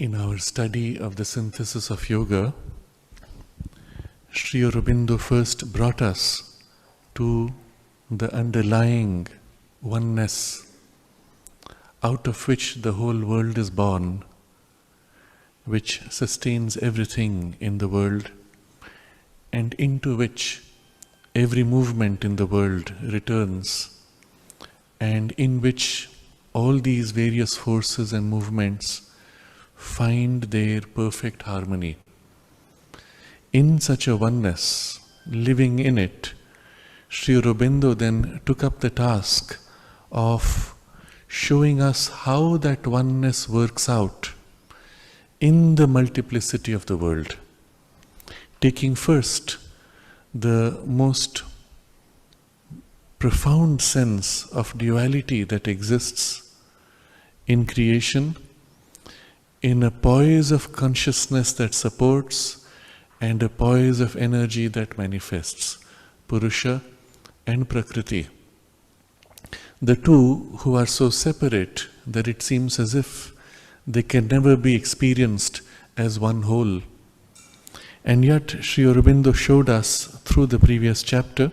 In our study of the synthesis of yoga, Sri Aurobindo first brought us to the underlying oneness out of which the whole world is born, which sustains everything in the world, and into which every movement in the world returns, and in which all these various forces and movements find their perfect harmony. In such a oneness, living in it, Sri Aurobindo then took up the task of showing us how that oneness works out in the multiplicity of the world, taking first the most profound sense of duality that exists in creation, in a poise of consciousness that supports and a poise of energy that manifests, Purusha and Prakriti. The two who are so separate that it seems as if they can never be experienced as one whole. And yet Sri Aurobindo showed us through the previous chapter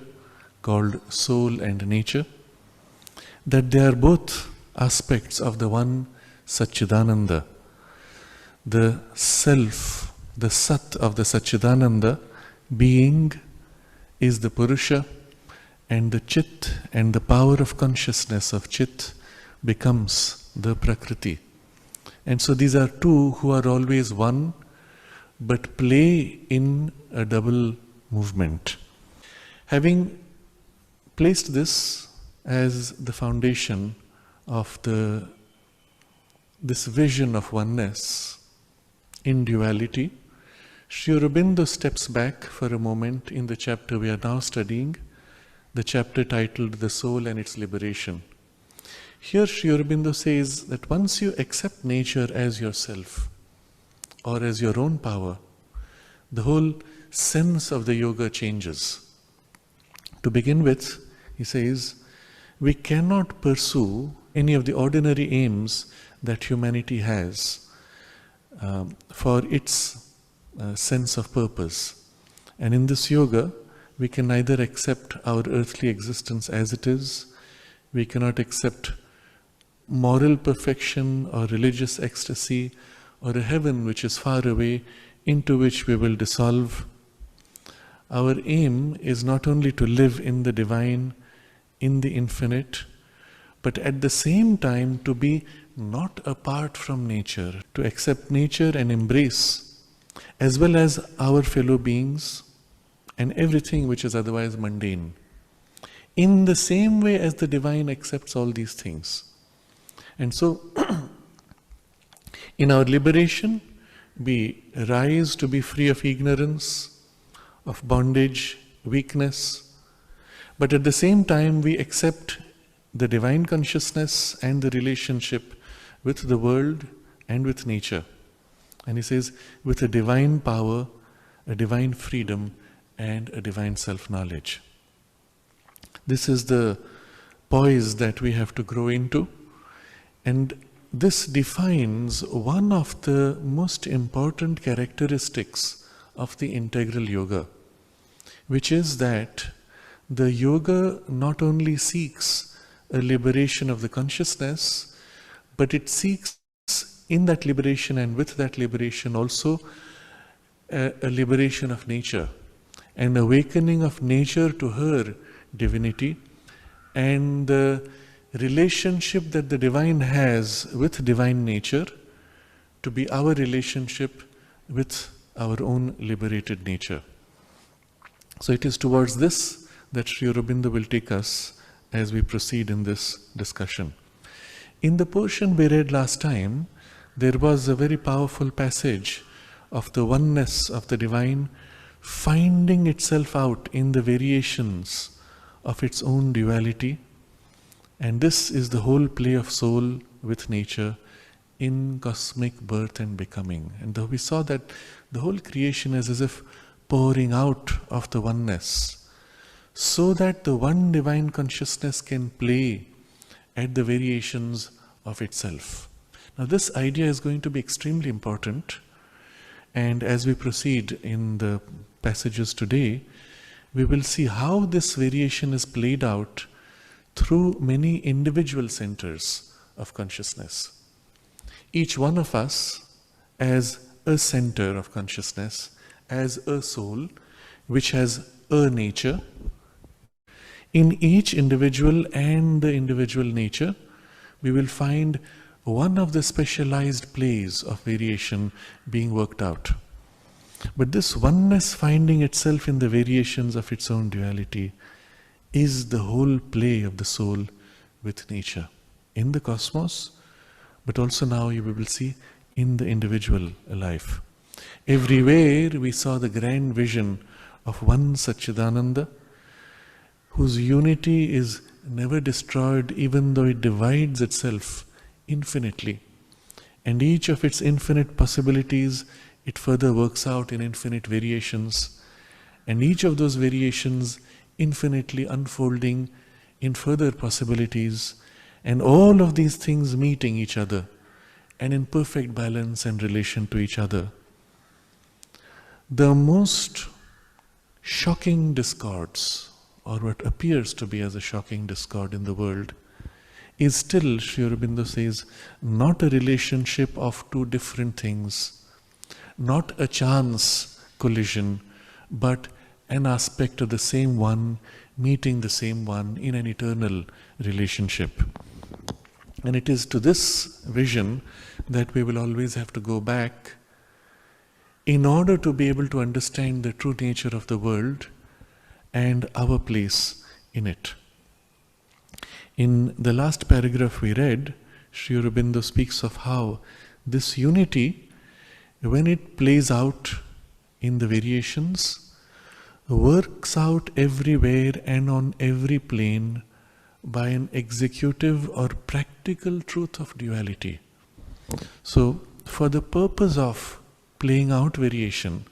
called Soul and Nature that they are both aspects of the one Satchidananda. The self, the Sat of the Satchidananda being is the Purusha, and the Chit and the power of consciousness of Chit becomes the Prakriti. And so these are two who are always one but play in a double movement. Having placed this as the foundation of this vision of oneness in duality, Sri Aurobindo steps back for a moment in the chapter we are now studying, the chapter titled The Soul and Its Liberation. Here Sri Aurobindo says that once you accept nature as yourself or as your own power, the whole sense of the yoga changes. To begin with, he says, we cannot pursue any of the ordinary aims that humanity has for its sense of purpose. And in this yoga, we can neither accept our earthly existence as it is, we cannot accept moral perfection or religious ecstasy or a heaven which is far away into which we will dissolve. Our aim is not only to live in the divine, in the infinite, but at the same time to be not apart from nature, to accept nature and embrace, as well as our fellow beings and everything which is otherwise mundane, in the same way as the divine accepts all these things. And so, in our liberation, we rise to be free of ignorance, of bondage, weakness, but at the same time we accept the divine consciousness and the relationship with the world and with nature. And he says, with a divine power, a divine freedom, and a divine self-knowledge. This is the poise that we have to grow into, and this defines one of the most important characteristics of the integral yoga, which is that the yoga not only seeks a liberation of the consciousness, but it seeks in that liberation and with that liberation also a liberation of nature, an awakening of nature to her divinity, and the relationship that the divine has with divine nature to be our relationship with our own liberated nature. So it is towards this that Sri Aurobindo will take us as we proceed in this discussion. In the portion we read last time, there was a very powerful passage of the oneness of the divine finding itself out in the variations of its own duality. And this is the whole play of soul with nature in cosmic birth and becoming. And though we saw that the whole creation is as if pouring out of the oneness, so that the one divine consciousness can play at the variations of itself. Now, this idea is going to be extremely important, and as we proceed in the passages today, we will see how this variation is played out through many individual centers of consciousness. Each one of us as a center of consciousness, as a soul, which has a nature. In each individual and the individual nature, we will find one of the specialized plays of variation being worked out. But this oneness finding itself in the variations of its own duality is the whole play of the soul with nature in the cosmos, but also now you will see in the individual life. Everywhere we saw the grand vision of one Satchidananda, whose unity is never destroyed even though it divides itself infinitely. And each of its infinite possibilities, it further works out in infinite variations. And each of those variations infinitely unfolding in further possibilities. And all of these things meeting each other and in perfect balance and relation to each other. The most shocking discords, or what appears to be as a shocking discord in the world, is still, Sri Aurobindo says, not a relationship of two different things, not a chance collision, but an aspect of the same one meeting the same one in an eternal relationship. And it is to this vision that we will always have to go back in order to be able to understand the true nature of the world and our place in it. In the last paragraph we read, Sri Aurobindo speaks of how this unity, when it plays out in the variations, works out everywhere and on every plane by an executive or practical truth of duality. So, for the purpose of playing out variation,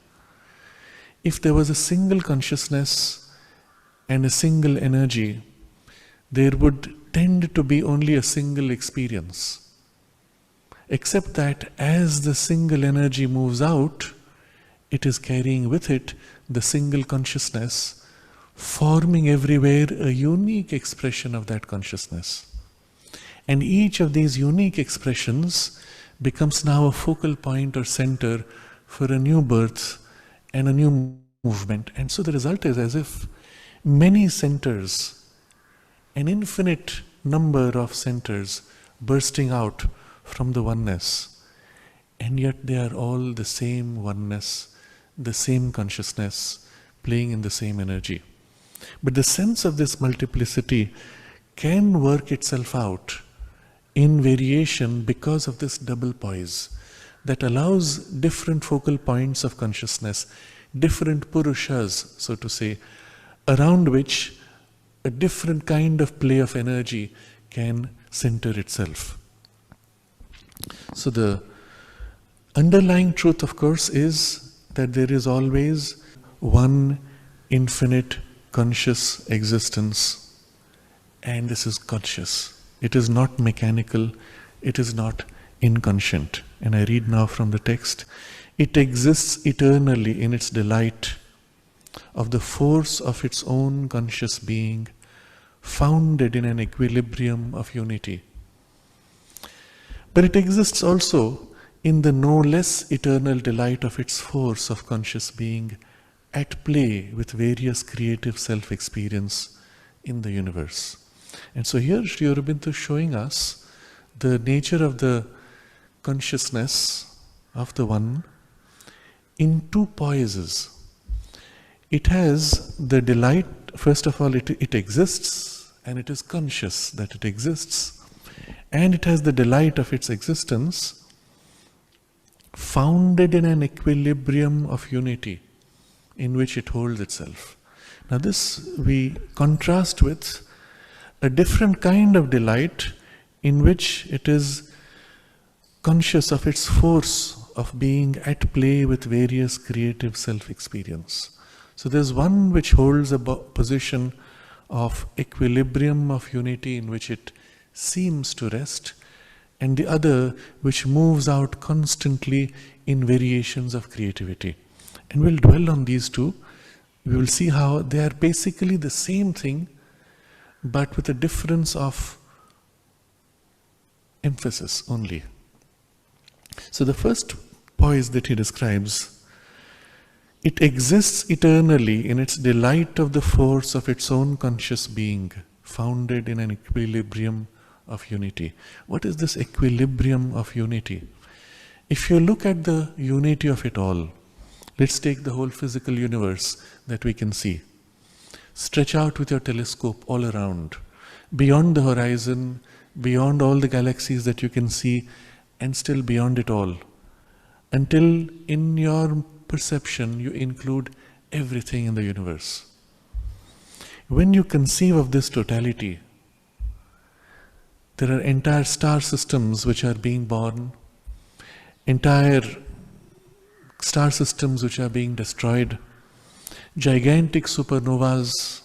if there was a single consciousness and a single energy, there would tend to be only a single experience. Except that as the single energy moves out, it is carrying with it the single consciousness, forming everywhere a unique expression of that consciousness. And each of these unique expressions becomes now a focal point or center for a new birth and a new movement. And so the result is as if many centers, an infinite number of centers bursting out from the oneness, and yet they are all the same oneness, the same consciousness, playing in the same energy. But the sense of this multiplicity can work itself out in variation because of this double poise that allows different focal points of consciousness, different purushas, so to say, around which a different kind of play of energy can center itself. So the underlying truth, of course, is that there is always one infinite conscious existence, and this is conscious. It is not mechanical, it is not inconscient. And I read now from the text, it exists eternally in its delight of the force of its own conscious being, founded in an equilibrium of unity. But it exists also in the no less eternal delight of its force of conscious being at play with various creative self-experience in the universe. And so here Sri Aurobindo is showing us the nature of the consciousness of the one in two poises. It has the delight, first of all, it exists, and it is conscious that it exists, and it has the delight of its existence founded in an equilibrium of unity in which it holds itself. Now this we contrast with a different kind of delight in which it is conscious of its force of being at play with various creative self-experience. So there's one which holds a position of equilibrium of unity in which it seems to rest, and the other which moves out constantly in variations of creativity. And we'll dwell on these two. We will see how they are basically the same thing, but with a difference of emphasis only. So the first poise that he describes, it exists eternally in its delight of the force of its own conscious being, founded in an equilibrium of unity. What is this equilibrium of unity? If you look at the unity of it all, let's take the whole physical universe that we can see. Stretch out with your telescope all around, beyond the horizon, beyond all the galaxies that you can see, and still beyond it all, until in your perception you include everything in the universe. When you conceive of this totality, there are entire star systems which are being born, entire star systems which are being destroyed, gigantic supernovas,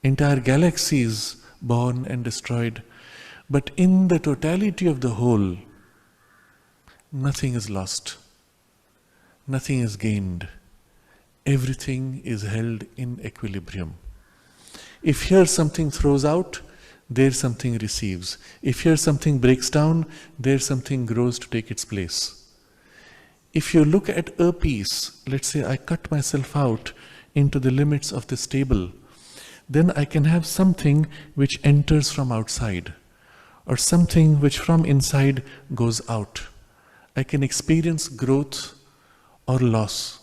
entire galaxies born and destroyed. But in the totality of the whole, nothing is lost, nothing is gained, everything is held in equilibrium. If here something throws out, there something receives. If here something breaks down, there something grows to take its place. If you look at a piece, let's say I cut myself out into the limits of this table, then I can have something which enters from outside, or something which from inside goes out. I can experience growth or loss.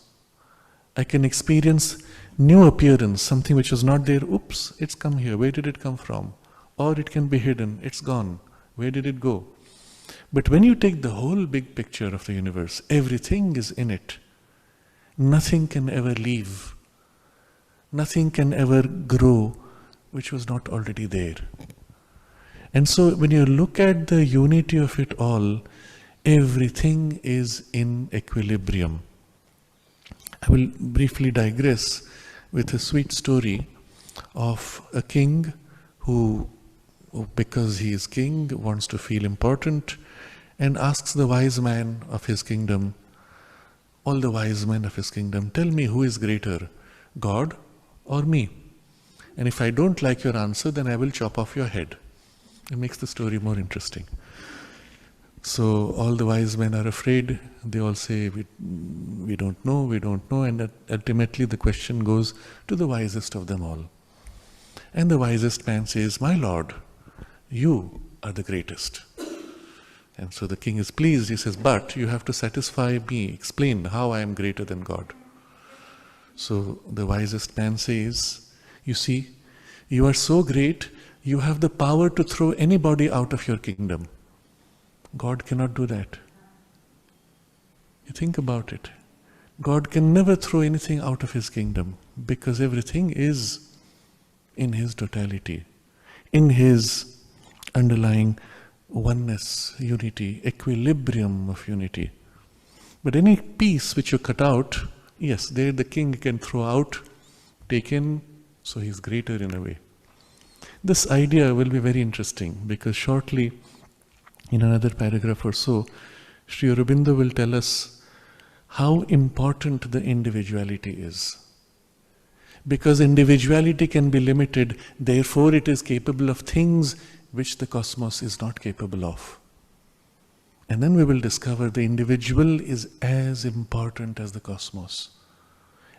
I can experience new appearance, something which was not there. Oops, it's come here. Where did it come from? Or it can be hidden. It's gone. Where did it go? But when you take the whole big picture of the universe, everything is in it. Nothing can ever leave. Nothing can ever grow which was not already there. And so when you look at the unity of it all, everything is in equilibrium. I will briefly digress with a sweet story of a king who, because he is king, wants to feel important and asks the wise man of his kingdom, all the wise men of his kingdom, tell me who is greater, God or me? And if I don't like your answer, then I will chop off your head. It makes the story more interesting. So all the wise men are afraid. They all say, we don't know, and ultimately the question goes to the wisest of them all. And the wisest man says, my lord, you are the greatest. And so the king is pleased. He says, but you have to satisfy me, explain how I am greater than God. So the wisest man says, you see, you are so great, you have the power to throw anybody out of your kingdom. God cannot do that. You think about it. God can never throw anything out of his kingdom because everything is in his totality, in his underlying oneness, unity, equilibrium of unity. But any piece which you cut out, yes, there the king can throw out, take in, so he's greater in a way. This idea will be very interesting because shortly, in another paragraph or so, Sri Aurobindo will tell us how important the individuality is. Because individuality can be limited, therefore it is capable of things which the cosmos is not capable of. And then we will discover the individual is as important as the cosmos.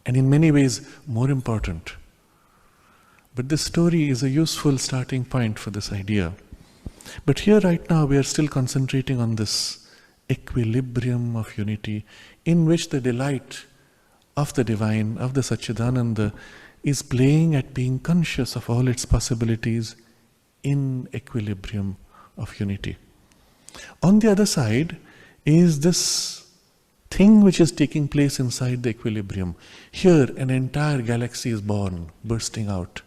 And in many ways, more important. But this story is a useful starting point for this idea. But here right now we are still concentrating on this equilibrium of unity in which the delight of the divine, of the Satchidananda, is playing at being conscious of all its possibilities in equilibrium of unity. On the other side is this thing which is taking place inside the equilibrium. Here an entire galaxy is born, bursting out.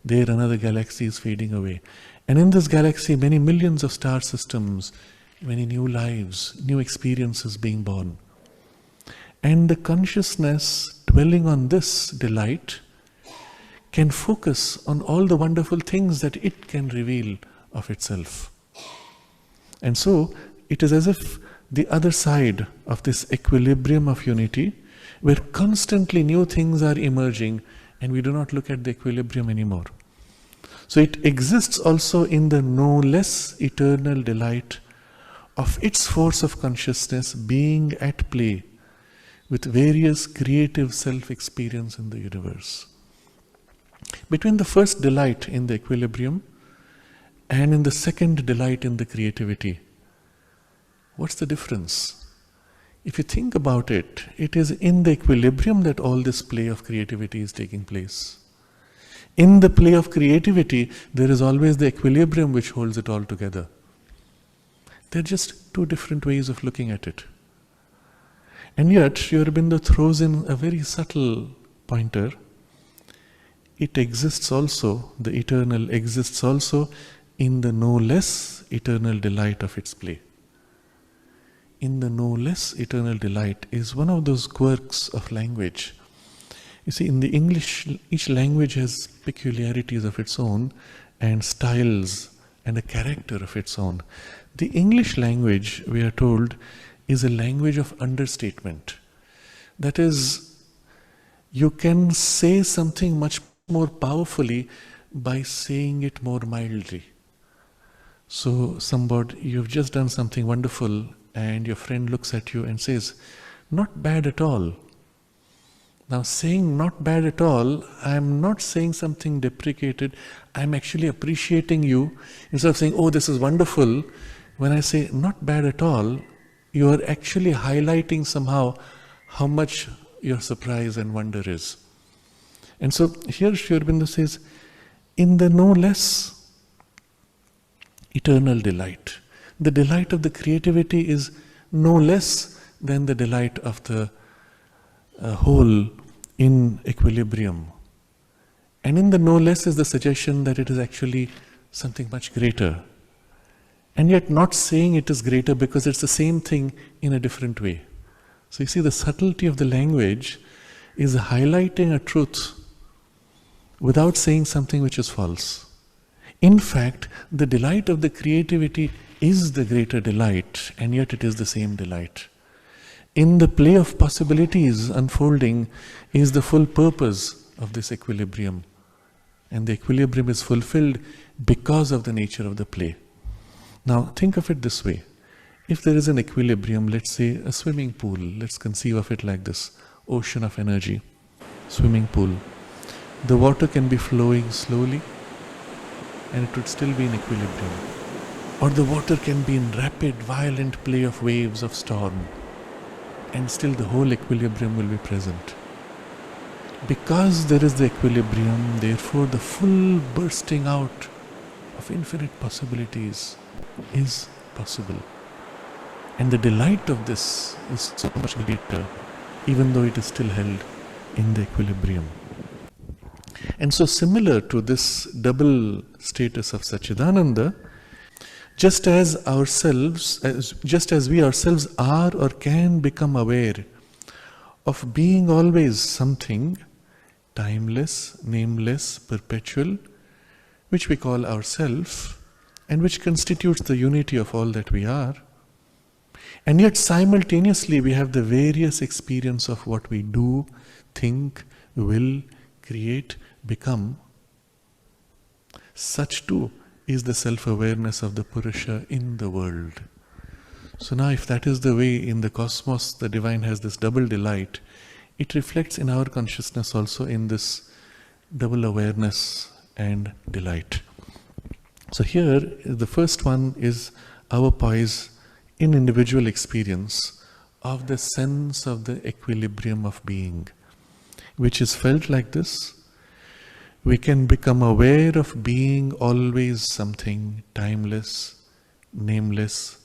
There another galaxy is fading away. And in this galaxy, many millions of star systems, many new lives, new experiences being born. And the consciousness dwelling on this delight can focus on all the wonderful things that it can reveal of itself. And so it is as if the other side of this equilibrium of unity, where constantly new things are emerging and we do not look at the equilibrium anymore. So it exists also in the no less eternal delight of its force of consciousness being at play with various creative self-experience in the universe. Between the first delight in the equilibrium and in the second delight in the creativity, what's the difference? If you think about it, it is in the equilibrium that all this play of creativity is taking place. In the play of creativity, there is always the equilibrium which holds it all together. They're just two different ways of looking at it. And yet, Sri Aurobindo throws in a very subtle pointer. It exists also, the eternal exists also in the no less eternal delight of its play. In the no less eternal delight is one of those quirks of language. You see, in the English, each language has peculiarities of its own and styles and a character of its own. The English language, we are told, is a language of understatement. That is, you can say something much more powerfully by saying it more mildly. So somebody, you've just done something wonderful and your friend looks at you and says, "Not bad at all." Now, saying not bad at all, I'm not saying something deprecated, I'm actually appreciating you. Instead of saying, "Oh, this is wonderful," when I say not bad at all, you are actually highlighting somehow how much your surprise and wonder is. And so here Sri Aurobindo says, in the no less eternal delight, the delight of the creativity is no less than the delight of the whole in equilibrium. And in the no less is the suggestion that it is actually something much greater. And yet not saying it is greater because it's the same thing in a different way. So you see, the subtlety of the language is highlighting a truth without saying something which is false. In fact, the delight of the creativity is the greater delight, and yet it is the same delight. In the play of possibilities unfolding is the full purpose of this equilibrium. And the equilibrium is fulfilled because of the nature of the play. Now, think of it this way. If there is an equilibrium, let's say a swimming pool, let's conceive of it like this, ocean of energy, swimming pool. The water can be flowing slowly and it would still be in equilibrium. Or the water can be in rapid, violent play of waves of storm and still the whole equilibrium will be present. Because there is the equilibrium, therefore the full bursting out of infinite possibilities is possible. And the delight of this is so much greater, even though it is still held in the equilibrium. And so similar to this double status of Satchidananda, just as we ourselves are or can become aware of being always something timeless, nameless, perpetual, which we call ourself, and which constitutes the unity of all that we are, and yet simultaneously we have the various experience of what we do, think, will, create, become. Such too is the self-awareness of the Purusha in the world. So now if that is the way in the cosmos the divine has this double delight, it reflects in our consciousness also in this double awareness and delight. So here the first one is our poise in individual experience of the sense of the equilibrium of being, which is felt like this. We can become aware of being always something timeless, nameless,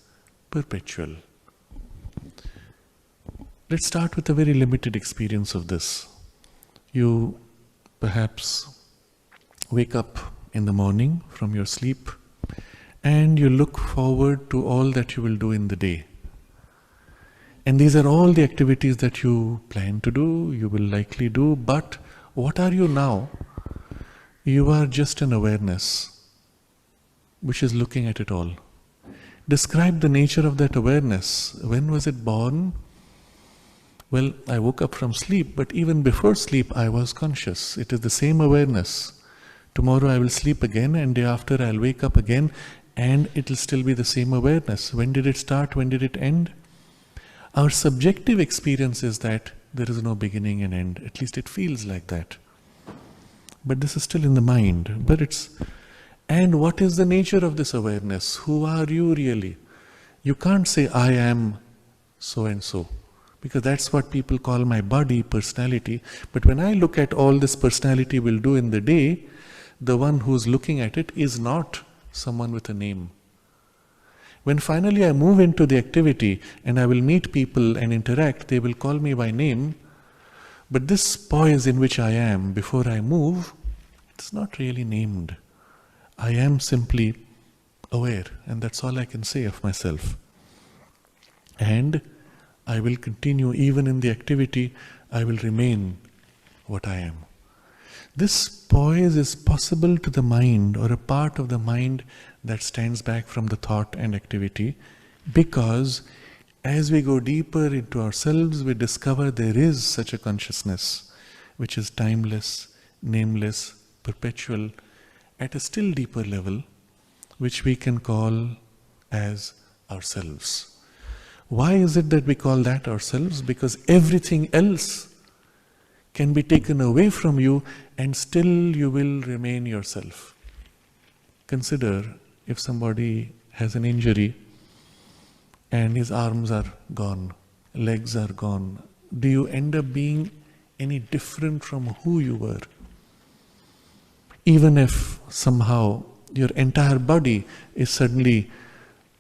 perpetual. Let's start with a very limited experience of this. You perhaps wake up in the morning from your sleep and you look forward to all that you will do in the day. And these are all the activities that you plan to do, you will likely do, but what are you now? You are just an awareness which is looking at it all. Describe the nature of that awareness. When was it born? Well, I woke up from sleep, but even before sleep I was conscious. It is the same awareness. Tomorrow I will sleep again, and day after I'll wake up again, and it will still be the same awareness. When did it start? When did it end? Our subjective experience is that there is no beginning and end. At least it feels like that. But this is still in the mind. And what is the nature of this awareness? Who are you really? You can't say, I am so and so, because that's what people call my body, personality. But when I look at all this personality will do in the day, the one who's looking at it is not someone with a name. When finally I move into the activity and I will meet people and interact, they will call me by name. But this poise in which I am before I move, it's not really named. I am simply aware, and that's all I can say of myself. And I will continue, even in the activity, I will remain what I am. This poise is possible to the mind, or a part of the mind that stands back from the thought and activity, because as we go deeper into ourselves, we discover there is such a consciousness which is timeless, nameless, perpetual, at a still deeper level, which we can call as ourselves. Why is it that we call that ourselves? Because everything else can be taken away from you and still you will remain yourself. Consider if somebody has an injury and his arms are gone, legs are gone. Do you end up being any different from who you were? Even if somehow your entire body is suddenly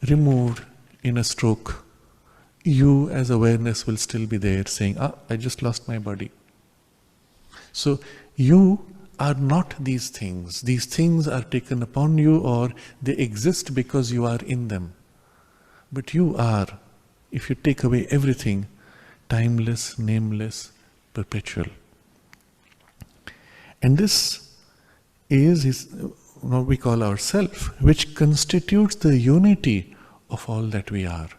removed in a stroke, you as awareness will still be there saying, I just lost my body. So you are not these things. These things are taken upon you, or they exist because you are in them. But you are, if you take away everything, timeless, nameless, perpetual. And this is what we call ourself, which constitutes the unity of all that we are.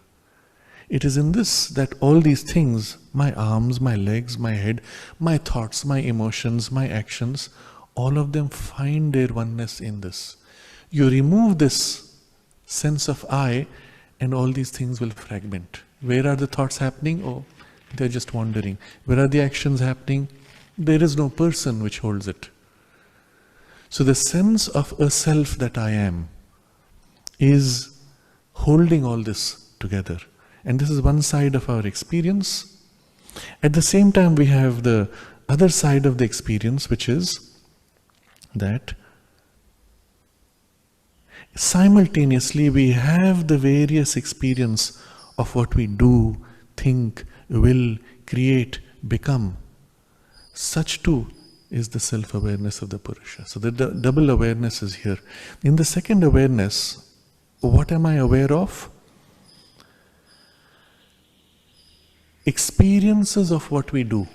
It is in this that all these things, my arms, my legs, my head, my thoughts, my emotions, my actions, all of them find their oneness in this. You remove this sense of I, and all these things will fragment. Where are the thoughts happening? Oh, they're just wandering. Where are the actions happening? There is no person which holds it. So the sense of a self that I am is holding all this together. And this is one side of our experience. At the same time, we have the other side of the experience, which is that simultaneously we have the various experience of what we do, think, will, create, become. Such too is the self-awareness of the Purusha. So the double awareness is here. In the second awareness, what am I aware of? Experiences of what we do.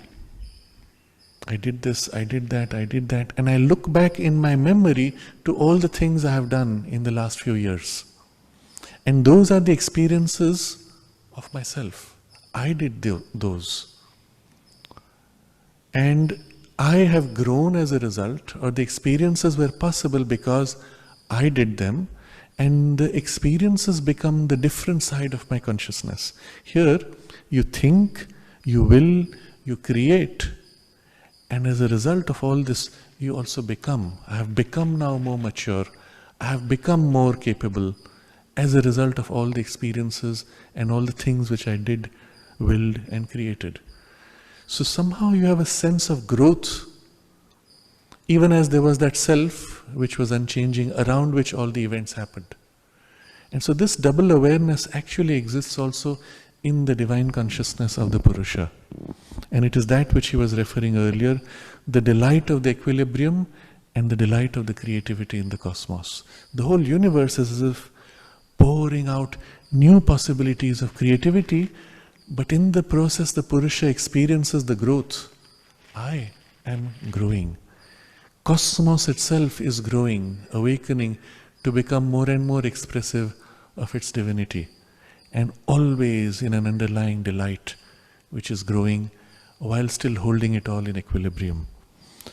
I did this, I did that, and I look back in my memory to all the things I have done in the last few years. And those are the experiences of myself. I did those. And I have grown as a result, or the experiences were possible because I did them, and the experiences become the different side of my consciousness. Here, you think, you will, you create, and as a result of all this, you also become. I have become now more mature. I have become more capable as a result of all the experiences and all the things which I did, willed, and created. So somehow you have a sense of growth, even as there was that self which was unchanging, around which all the events happened. And so this double awareness actually exists also in the divine consciousness of the Purusha. And it is that which he was referring earlier, the delight of the equilibrium and the delight of the creativity in the cosmos. The whole universe is as if pouring out new possibilities of creativity, but in the process the Purusha experiences the growth. I am growing. Cosmos itself is growing, awakening to become more and more expressive of its divinity, and always in an underlying delight which is growing while still holding it all in equilibrium.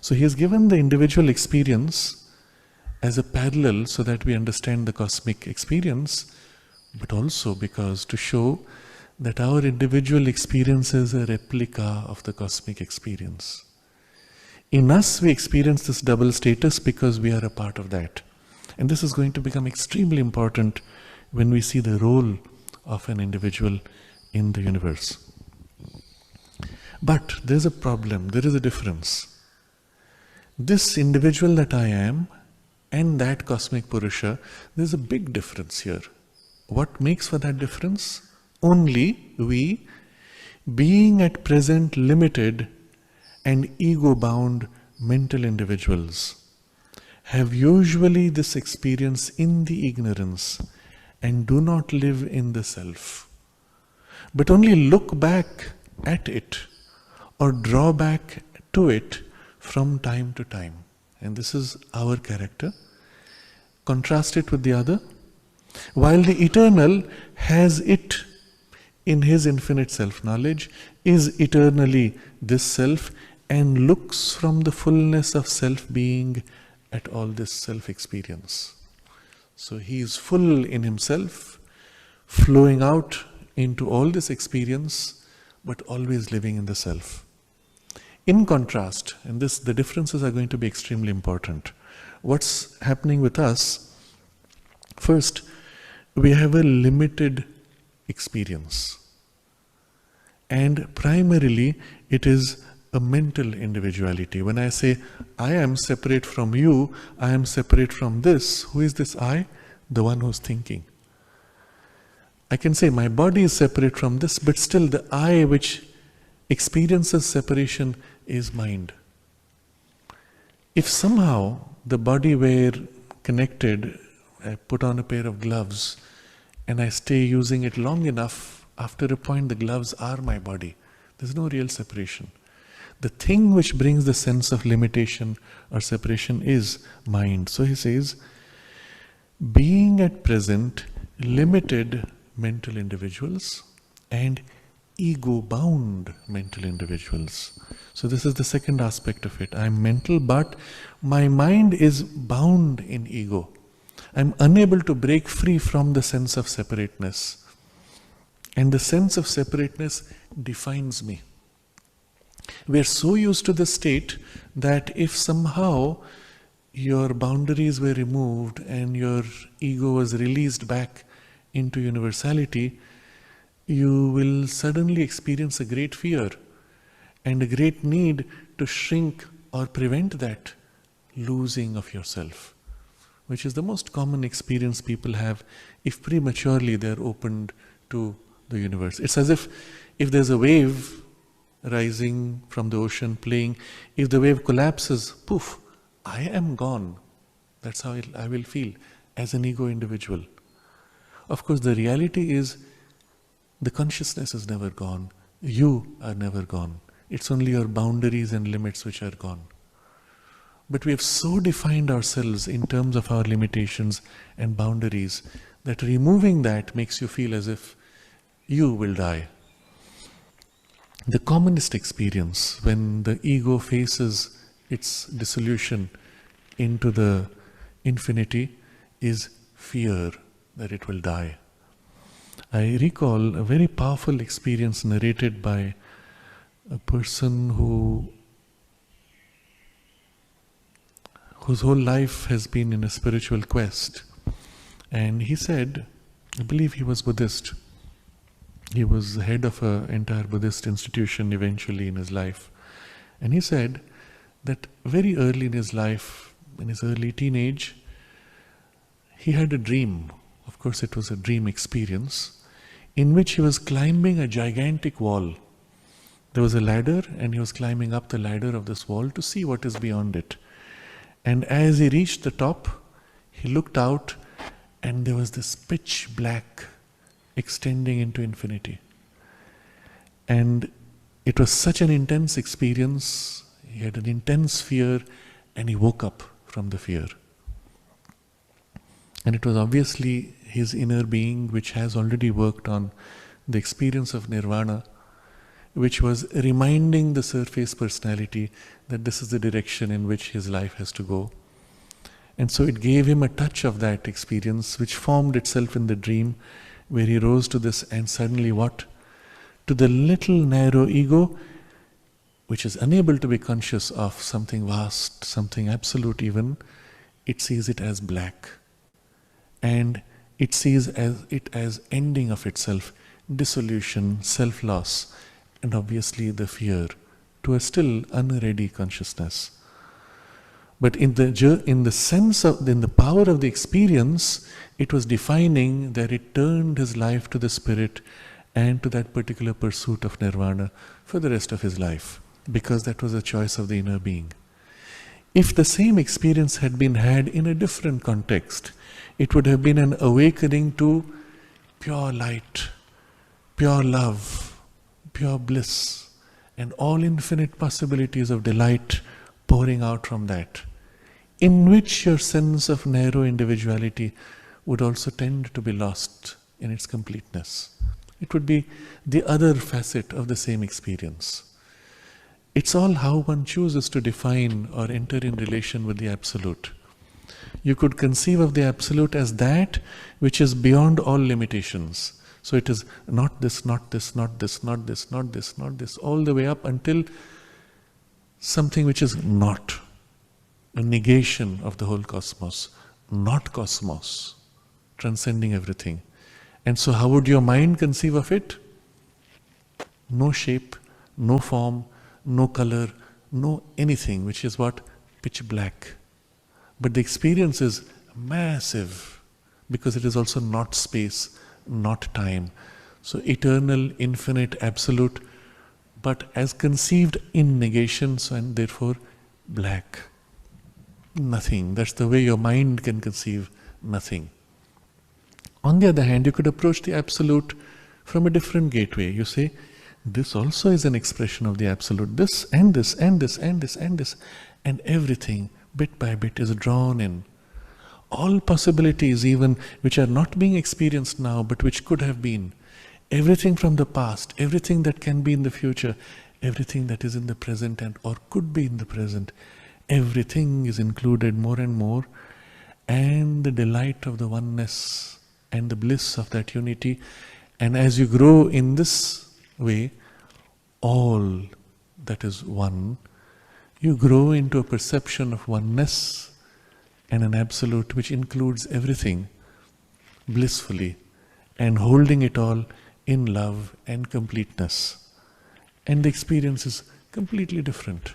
So he has given the individual experience as a parallel so that we understand the cosmic experience, but also because to show that our individual experience is a replica of the cosmic experience. In us, we experience this double status because we are a part of that. And this is going to become extremely important when we see the role of an individual in the universe. But there's a problem, there is a difference. This individual that I am and that cosmic Purusha, there's a big difference here. What makes for that difference? Only we, being at present limited and ego-bound mental individuals, have usually this experience in the ignorance and do not live in the self, but only look back at it or draw back to it from time to time. And this is our character. Contrast it with the other. While the eternal has it in his infinite self-knowledge, is eternally this self, and looks from the fullness of self-being at all this self-experience. So he is full in himself, flowing out into all this experience, but always living in the self. In contrast, and the differences are going to be extremely important. What's happening with us? First, we have a limited experience. And primarily, it is a mental individuality. When I say, I am separate from you, I am separate from this, who is this I? The one who's thinking. I can say my body is separate from this, but still the I which experiences separation is mind. If somehow the body were connected, I put on a pair of gloves and I stay using it long enough, after a point the gloves are my body. There's no real separation. The thing which brings the sense of limitation or separation is mind. So he says, being at present limited mental individuals and ego-bound mental individuals. So this is the second aspect of it. I'm mental, but my mind is bound in ego. I'm unable to break free from the sense of separateness. And the sense of separateness defines me. We are so used to the state that if somehow your boundaries were removed and your ego was released back into universality, you will suddenly experience a great fear and a great need to shrink or prevent that losing of yourself, which is the most common experience people have if prematurely they are opened to the universe. It's as if there's a wave rising from the ocean playing, if the wave collapses, poof, I am gone. That's how I will feel as an ego individual. Of course, the reality is the consciousness is never gone. You are never gone. It's only your boundaries and limits which are gone. But we have so defined ourselves in terms of our limitations and boundaries that removing that makes you feel as if you will die. The commonest experience when the ego faces its dissolution into the infinity is fear that it will die. I recall a very powerful experience narrated by a person whose whole life has been in a spiritual quest. And he said, I believe he was Buddhist. He was the head of an entire Buddhist institution eventually in his life. And he said that very early in his life, in his early teenage, he had a dream. Of course, it was a dream experience in which he was climbing a gigantic wall. There was a ladder and he was climbing up the ladder of this wall to see what is beyond it. And as he reached the top, he looked out and there was this pitch black extending into infinity. And it was such an intense experience, he had an intense fear and he woke up from the fear. And it was obviously his inner being which has already worked on the experience of nirvana, which was reminding the surface personality that this is the direction in which his life has to go. And so it gave him a touch of that experience which formed itself in the dream, where he rose to this, and suddenly what? To the little narrow ego, which is unable to be conscious of something vast, something absolute even, it sees it as black. And it sees it as ending of itself, dissolution, self-loss, and obviously the fear to a still unready consciousness. But in the sense of, in the power of the experience, it was defining that it turned his life to the spirit and to that particular pursuit of nirvana for the rest of his life, because that was a choice of the inner being. If the same experience had been had in a different context, it would have been an awakening to pure light, pure love, pure bliss, and all infinite possibilities of delight pouring out from that, in which your sense of narrow individuality would also tend to be lost in its completeness. It would be the other facet of the same experience. It's all how one chooses to define or enter in relation with the Absolute. You could conceive of the Absolute as that which is beyond all limitations. So it is not this, not this, not this, not this, not this, not this, all the way up until something which is not. A negation of the whole cosmos, not cosmos, transcending everything. And so how would your mind conceive of it? No shape, no form, no color, no anything, which is what? Pitch black. But the experience is massive, because it is also not space, not time. So eternal, infinite, absolute, but as conceived in negation, so and therefore black. Nothing. That's the way your mind can conceive nothing. On the other hand, you could approach the Absolute from a different gateway. You say, this also is an expression of the Absolute. This and this and this and this and this, and everything bit by bit is drawn in. All possibilities even which are not being experienced now but which could have been. Everything from the past, everything that can be in the future, everything that is in the present and or could be in the present. Everything is included more and more, and the delight of the oneness and the bliss of that unity. And as you grow in this way, all that is one, you grow into a perception of oneness and an absolute which includes everything blissfully and holding it all in love and completeness. And the experience is completely different.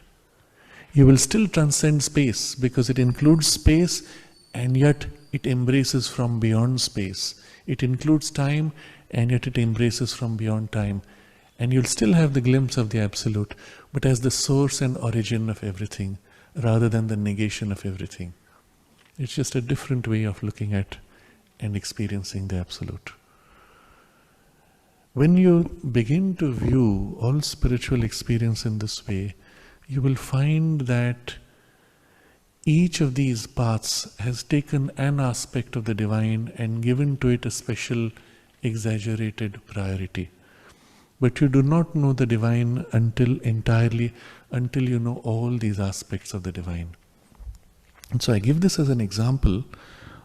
You will still transcend space because it includes space, and yet it embraces from beyond space. It includes time, and yet it embraces from beyond time. And you'll still have the glimpse of the Absolute, but as the source and origin of everything, rather than the negation of everything. It's just a different way of looking at and experiencing the Absolute. When you begin to view all spiritual experience in this way, you will find that each of these paths has taken an aspect of the divine and given to it a special, exaggerated priority. But you do not know the divine until you know all these aspects of the divine. And so I give this as an example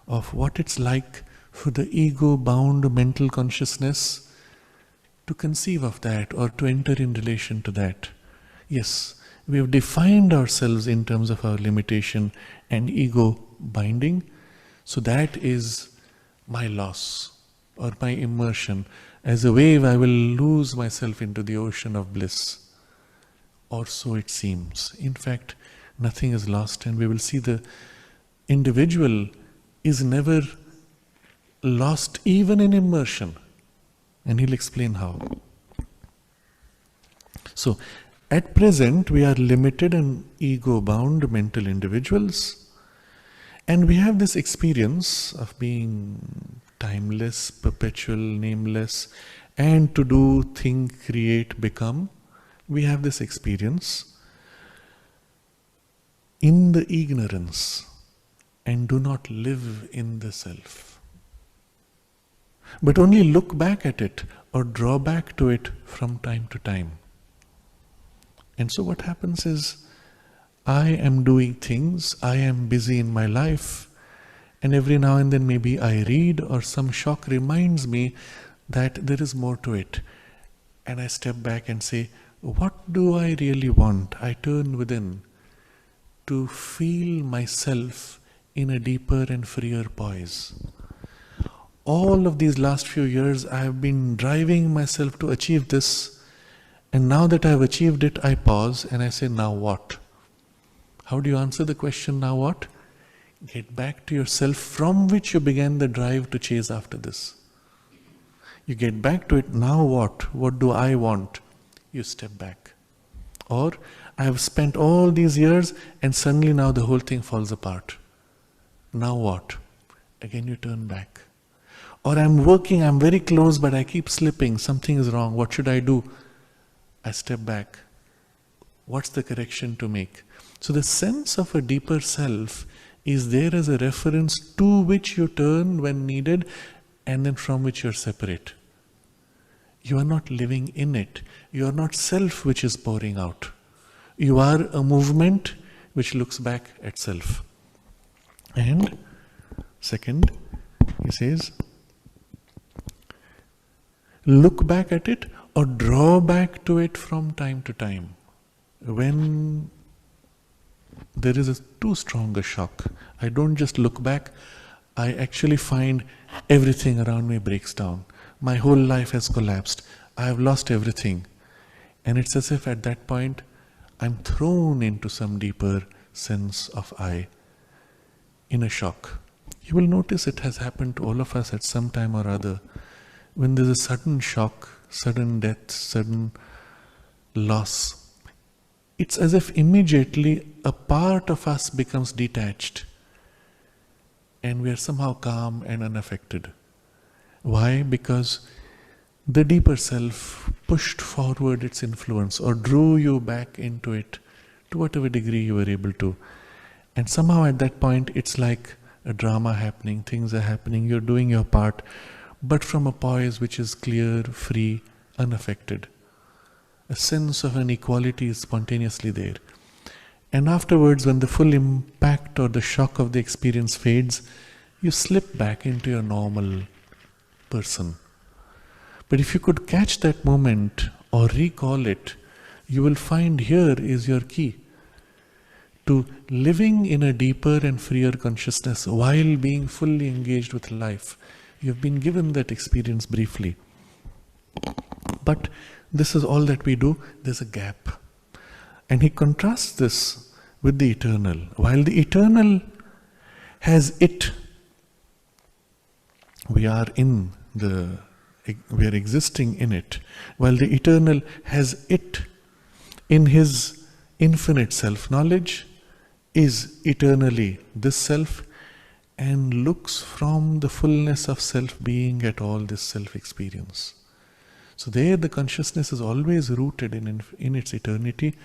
of what it's like for the ego-bound mental consciousness to conceive of that or to enter in relation to that. Yes, we have defined ourselves in terms of our limitation and ego binding. So that is my loss or my immersion. As a wave, I will lose myself into the ocean of bliss. Or so it seems. In fact, nothing is lost, and we will see the individual is never lost even in immersion. And he'll explain how. So, at present, we are limited and ego-bound mental individuals, and we have this experience of being timeless, perpetual, nameless, and to do, think, create, become. We have this experience in the ignorance and do not live in the self, but only look back at it or draw back to it from time to time. And so what happens is, I am doing things, I am busy in my life, and every now and then maybe I read or some shock reminds me that there is more to it. And I step back and say, what do I really want? I turn within to feel myself in a deeper and freer poise. All of these last few years I have been driving myself to achieve this, and now that I have achieved it, I pause and I say, now what? How do you answer the question, now what? Get back to yourself from which you began the drive to chase after this. You get back to it, now what? What do I want? You step back. Or, I have spent all these years and suddenly now the whole thing falls apart. Now what? Again you turn back. Or I'm working, I'm very close, but I keep slipping, something is wrong, what should I do? I step back. What's the correction to make? So the sense of a deeper self is there as a reference to which you turn when needed, and then from which you're separate. You are not living in it. You are not self which is pouring out. You are a movement which looks back at self. And second, he says, look back at it or draw back to it from time to time. When there is a too strong a shock, I don't just look back, I actually find everything around me breaks down. My whole life has collapsed. I have lost everything. And it's as if at that point, I'm thrown into some deeper sense of I in a shock. You will notice it has happened to all of us at some time or other. When there's a sudden shock, sudden death, sudden loss, it's as if immediately a part of us becomes detached and we are somehow calm and unaffected. Why? Because the deeper self pushed forward its influence or drew you back into it to whatever degree you were able to. And somehow at that point it's like a drama happening, things are happening, you're doing your part, but from a poise which is clear, free, unaffected. A sense of an equality is spontaneously there. And afterwards, when the full impact or the shock of the experience fades, you slip back into your normal person. But if you could catch that moment or recall it, you will find here is your key to living in a deeper and freer consciousness while being fully engaged with life. You have been given that experience briefly. But this is all that we do, there's a gap. And he contrasts this with the eternal. While the eternal has it, we are existing in it. While the eternal has it in his infinite self-knowledge, is eternally this self, and looks from the fullness of self-being at all this self-experience. So there the consciousness is always rooted in its eternity,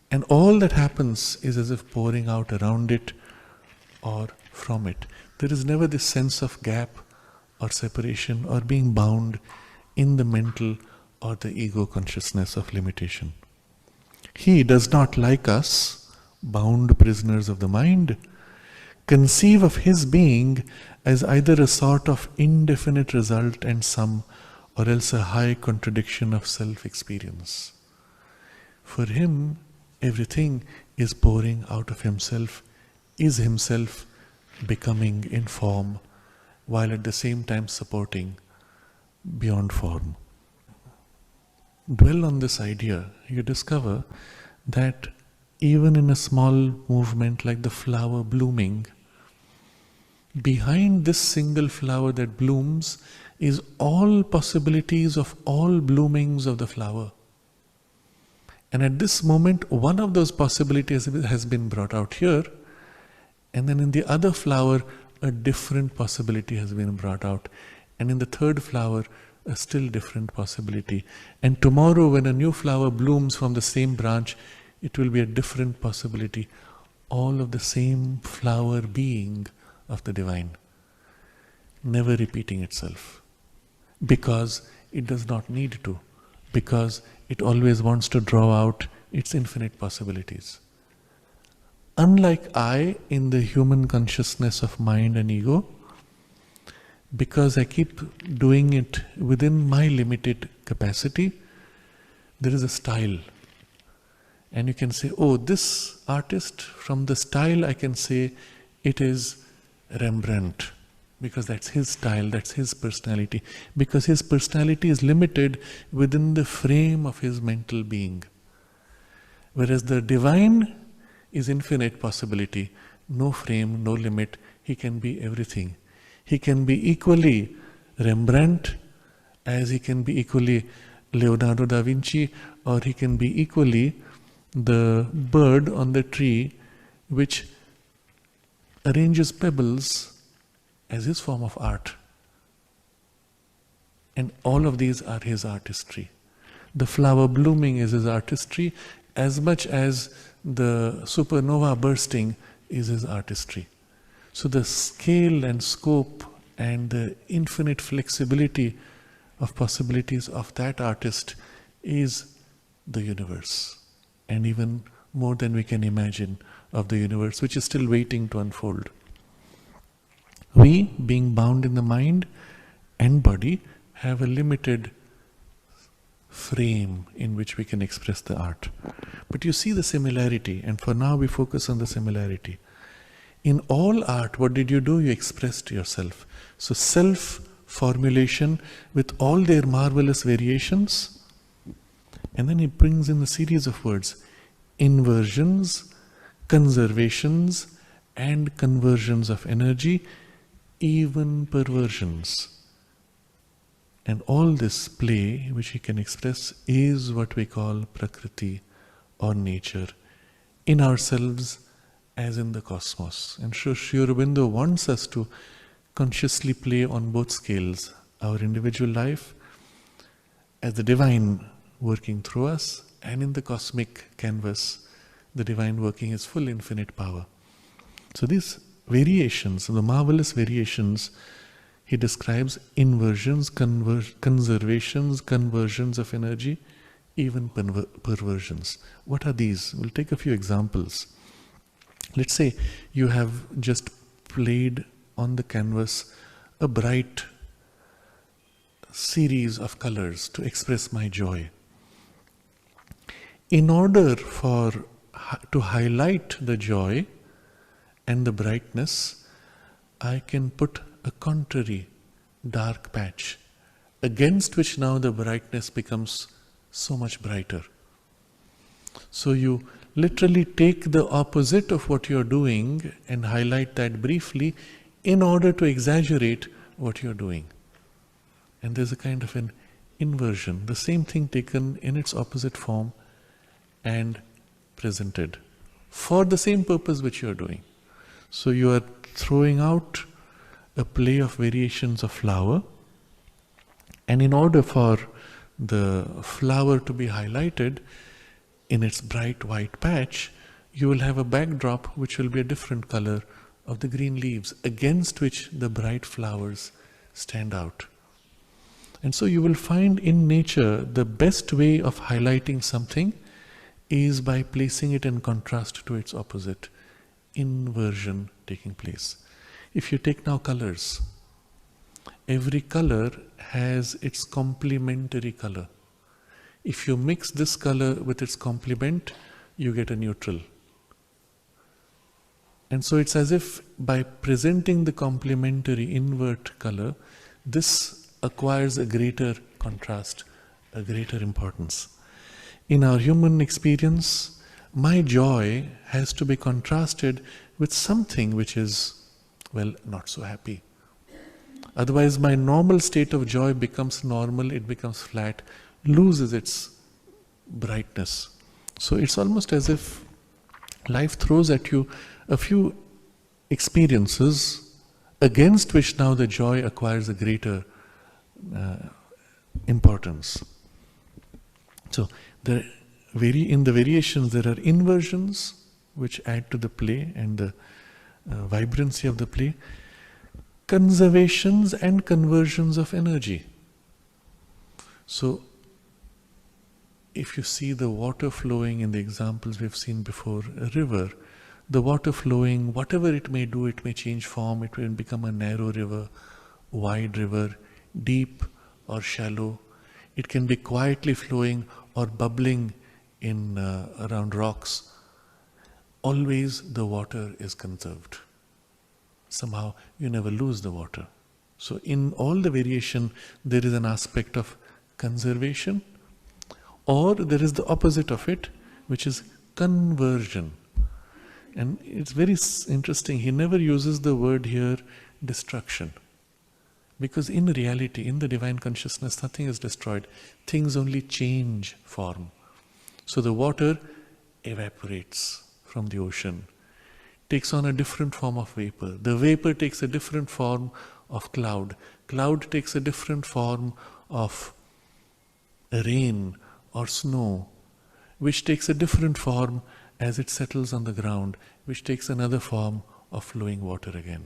and all that happens is as if pouring out around it or from it. There is never this sense of gap or separation or being bound in the mental or the ego consciousness of limitation. He does not, like us, bound prisoners of the mind, conceive of his being as either a sort of indefinite result and sum, or else a high contradiction of self-experience. For him, everything is pouring out of himself, is himself becoming in form, while at the same time supporting beyond form. Dwell on this idea, you discover that even in a small movement like the flower blooming, behind this single flower that blooms is all possibilities of all bloomings of the flower. And at this moment, one of those possibilities has been brought out here, and then in the other flower, a different possibility has been brought out. And in the third flower, a still different possibility. And tomorrow, when a new flower blooms from the same branch, it will be a different possibility. All of the same flower being of the divine, never repeating itself, because it does not need to, because it always wants to draw out its infinite possibilities. Unlike I in the human consciousness of mind and ego, because I keep doing it within my limited capacity, there is a style. And you can say, oh, this artist, from the style I can say it is Rembrandt, because that's his style, that's his personality, because his personality is limited within the frame of his mental being. Whereas the divine is infinite possibility, no frame, no limit. He can be everything. He can be equally Rembrandt as he can be equally Leonardo da Vinci, or he can be equally the bird on the tree which arranges pebbles as his form of art. And all of these are his artistry. The flower blooming is his artistry as much as the supernova bursting is his artistry. So the scale and scope and the infinite flexibility of possibilities of that artist is the universe, and even more than we can imagine of the universe, which is still waiting to unfold. We, being bound in the mind and body, have a limited frame in which we can express the art. But you see the similarity, and for now we focus on the similarity. In all art, what did you do? You expressed yourself. So self-formulation with all their marvelous variations, and then he brings in a series of words: inversions, conservations, and conversions of energy, even perversions. And all this play which he can express is what we call Prakriti or nature, in ourselves as in the cosmos. And Sri Aurobindo wants us to consciously play on both scales, our individual life as the divine working through us, and in the cosmic canvas, the divine working his full infinite power. So these variations, the marvelous variations, he describes inversions, conservations, conversions of energy, even perversions. What are these? We'll take a few examples. Let's say you have just played on the canvas a bright series of colors to express my joy. In order to highlight the joy and the brightness, I can put a contrary dark patch against which now the brightness becomes so much brighter. So you literally take the opposite of what you're doing and highlight that briefly in order to exaggerate what you're doing. And there's a kind of an inversion, the same thing taken in its opposite form and presented for the same purpose which you're doing. So you are throwing out a play of variations of flower, and in order for the flower to be highlighted in its bright white patch, you will have a backdrop which will be a different color of the green leaves against which the bright flowers stand out. And so you will find in nature the best way of highlighting something is by placing it in contrast to its opposite, inversion taking place. If you take now colors, every color has its complementary color. If you mix this color with its complement, you get a neutral. And so it's as if by presenting the complementary invert color, this acquires a greater contrast, a greater importance. In our human experience, my joy has to be contrasted with something which is, well, not so happy. Otherwise, my normal state of joy becomes normal, it becomes flat, loses its brightness. So it's almost as if life throws at you a few experiences against which now the joy acquires a greater importance. So in the variations there are inversions which add to the play and the vibrancy of the play, conservations and conversions of energy. So, if you see the water flowing in the examples we've seen before, a river, the water flowing, whatever it may do, it may change form, it will become a narrow river, wide river, deep or shallow. It can be quietly flowing or bubbling in around rocks. Always the water is conserved. Somehow you never lose the water. So in all the variation, there is an aspect of conservation, or there is the opposite of it, which is conversion. And it's very interesting, he never uses the word here destruction. Because in reality, in the divine consciousness, nothing is destroyed. Things only change form. So the water evaporates from the ocean, takes on a different form of vapor. The vapor takes a different form of cloud. Cloud takes a different form of rain or snow, which takes a different form as it settles on the ground, which takes another form of flowing water again.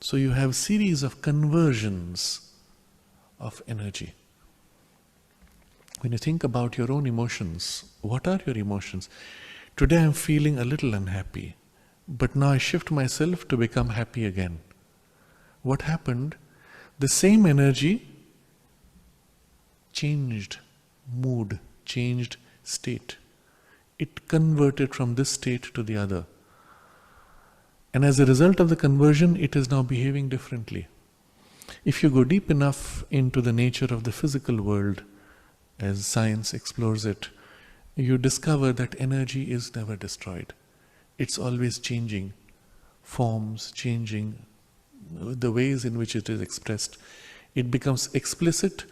So you have series of conversions of energy. When you think about your own emotions, what are your emotions? Today I'm feeling a little unhappy, but now I shift myself to become happy again. What happened? The same energy changed mood, changed state. It converted from this state to the other. And as a result of the conversion, it is now behaving differently. If you go deep enough into the nature of the physical world, as science explores it, you discover that energy is never destroyed. It's always changing forms, changing the ways in which it is expressed. It becomes explicit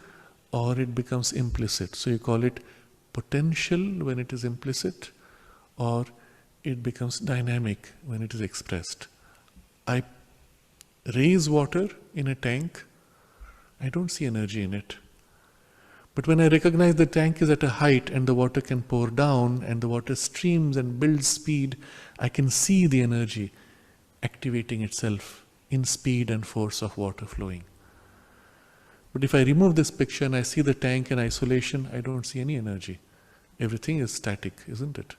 or it becomes implicit. So you call it potential when it is implicit, or it becomes dynamic when it is expressed. I raise water in a tank, I don't see energy in it. But when I recognize the tank is at a height and the water can pour down and the water streams and builds speed, I can see the energy activating itself in speed and force of water flowing. But if I remove this picture and I see the tank in isolation, I don't see any energy. Everything is static, isn't it?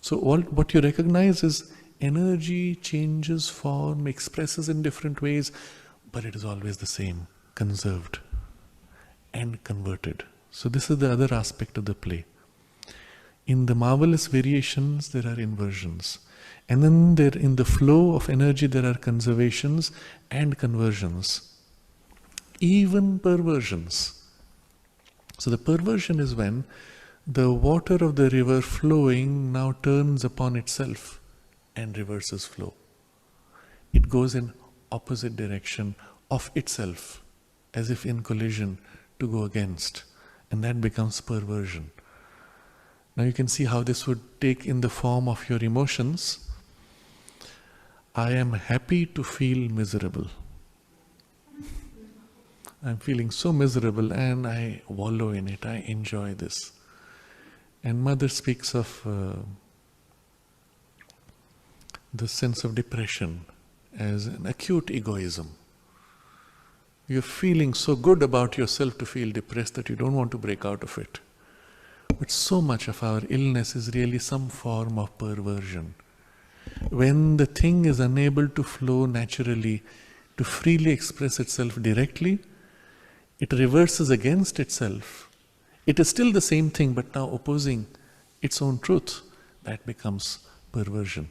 So what you recognize is energy changes form, expresses in different ways, but it is always the same, conserved and converted. So this is the other aspect of the play. In the marvelous variations, there are inversions. And then there, in the flow of energy, there are conservations and conversions. Even perversions. So the perversion is when the water of the river flowing now turns upon itself and reverses flow. It goes in opposite direction of itself, as if in collision to go against, and that becomes perversion. Now you can see how this would take in the form of your emotions. I am happy to feel miserable. I'm feeling so miserable and I wallow in it, I enjoy this. And Mother speaks of the sense of depression as an acute egoism. You're feeling so good about yourself to feel depressed that you don't want to break out of it. But so much of our illness is really some form of perversion. When the thing is unable to flow naturally, to freely express itself directly, it reverses against itself. It is still the same thing, but now opposing its own truth. That becomes perversion.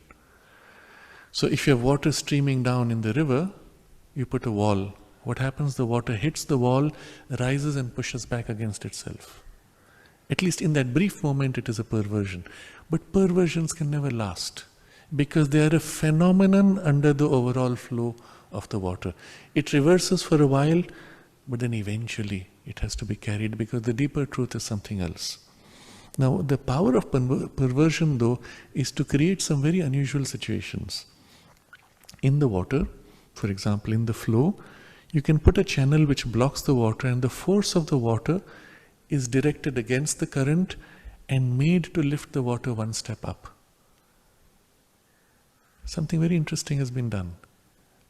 So if you have water streaming down in the river, you put a wall. What happens? The water hits the wall, rises and pushes back against itself. At least in that brief moment, it is a perversion. But perversions can never last, because they are a phenomenon under the overall flow of the water. It reverses for a while, but then eventually it has to be carried, because the deeper truth is something else. Now, the power of perversion, though, is to create some very unusual situations. In the water, for example, in the flow, you can put a channel which blocks the water, and the force of the water is directed against the current and made to lift the water one step up. something very interesting has been done.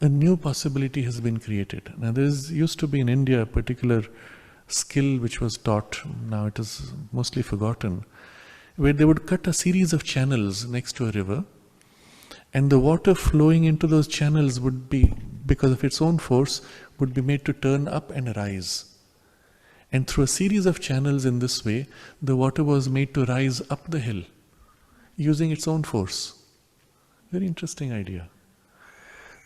A new possibility has been created. Now there used to be in India a particular skill which was taught, now it is mostly forgotten, where they would cut a series of channels next to a river, and the water flowing into those channels would be, because of its own force, would be made to turn up and rise. And through a series of channels in this way, the water was made to rise up the hill, using its own force. Very interesting idea.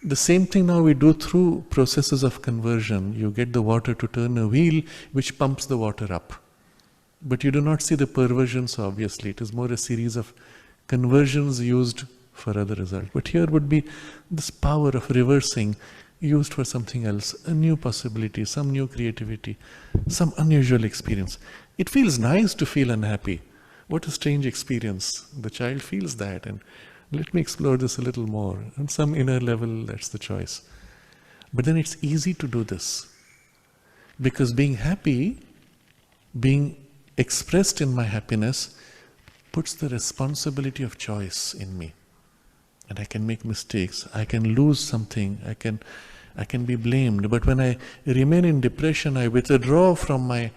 The same thing now we do through processes of conversion. You get the water to turn a wheel which pumps the water up. But you do not see the perversions, obviously. It is more a series of conversions used for other results. But here would be this power of reversing used for something else, a new possibility, some new creativity, some unusual experience. It feels nice to feel unhappy. What a strange experience. The child feels that, and let me explore this a little more. On some inner level, that's the choice. But then it's easy to do this. Because being happy, being expressed in my happiness, puts the responsibility of choice in me. And I can make mistakes, I can lose something, I can be blamed. But when I remain in depression, I withdraw from my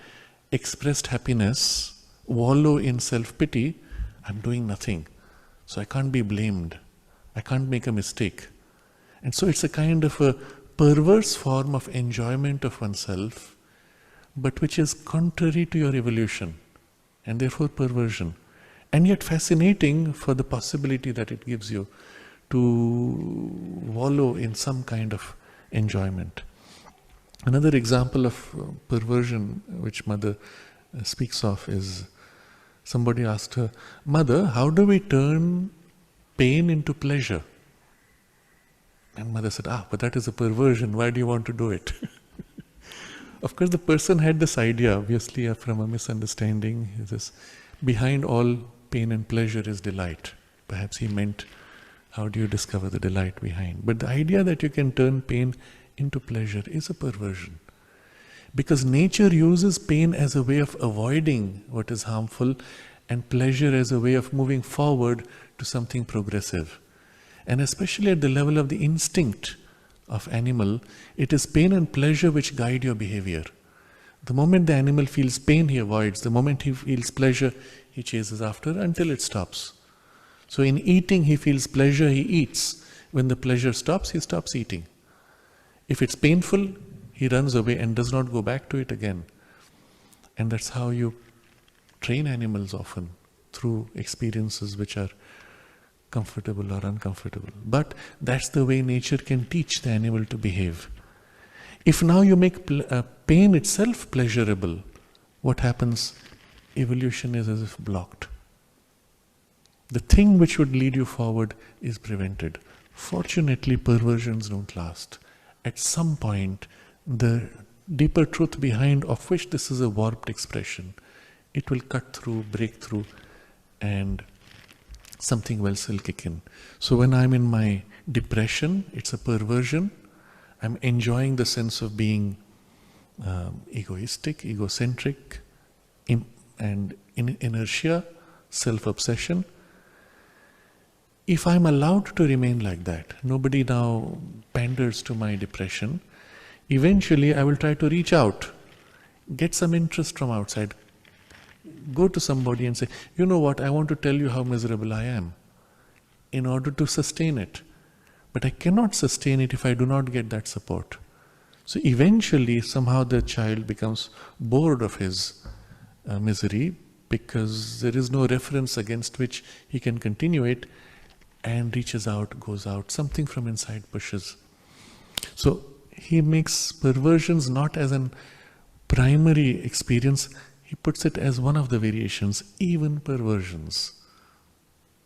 expressed happiness, wallow in self-pity, I'm doing nothing. So I can't be blamed. I can't make a mistake. And so it's a kind of a perverse form of enjoyment of oneself, but which is contrary to your evolution, and therefore perversion. And yet fascinating for the possibility that it gives you to wallow in some kind of enjoyment. Another example of perversion which Mother speaks of is, somebody asked her, Mother, how do we turn pain into pleasure? And Mother said, but that is a perversion, why do you want to do it? Of course, the person had this idea, obviously from a misunderstanding, this, behind all pain and pleasure is delight. Perhaps he meant, how do you discover the delight behind? But the idea that you can turn pain into pleasure is a perversion. Because nature uses pain as a way of avoiding what is harmful, and pleasure as a way of moving forward to something progressive. And especially at the level of the instinct of animal, it is pain and pleasure which guide your behavior. The moment the animal feels pain, he avoids. The moment he feels pleasure, he chases after until it stops. So in eating, he feels pleasure, he eats. When the pleasure stops, he stops eating. If it's painful, he runs away and does not go back to it again. And that's how you train animals often, through experiences which are comfortable or uncomfortable. But that's the way nature can teach the animal to behave. If now you make pain itself pleasurable, what happens? Evolution is as if blocked. The thing which would lead you forward is prevented. Fortunately, perversions don't last. At some point, the deeper truth behind of which this is a warped expression, it will cut through, break through, and something else will kick in. So when I'm in my depression, it's a perversion. I'm enjoying the sense of being egoistic, egocentric, and in inertia, self-obsession. If I'm allowed to remain like that, nobody now panders to my depression, eventually I will try to reach out, get some interest from outside, go to somebody and say, you know what, I want to tell you how miserable I am, in order to sustain it. But I cannot sustain it if I do not get that support. So eventually, somehow the child becomes bored of his misery, because there is no reference against which he can continue it, and reaches out, goes out, something from inside pushes. So he makes perversions not as an primary experience, he puts it as one of the variations, even perversions.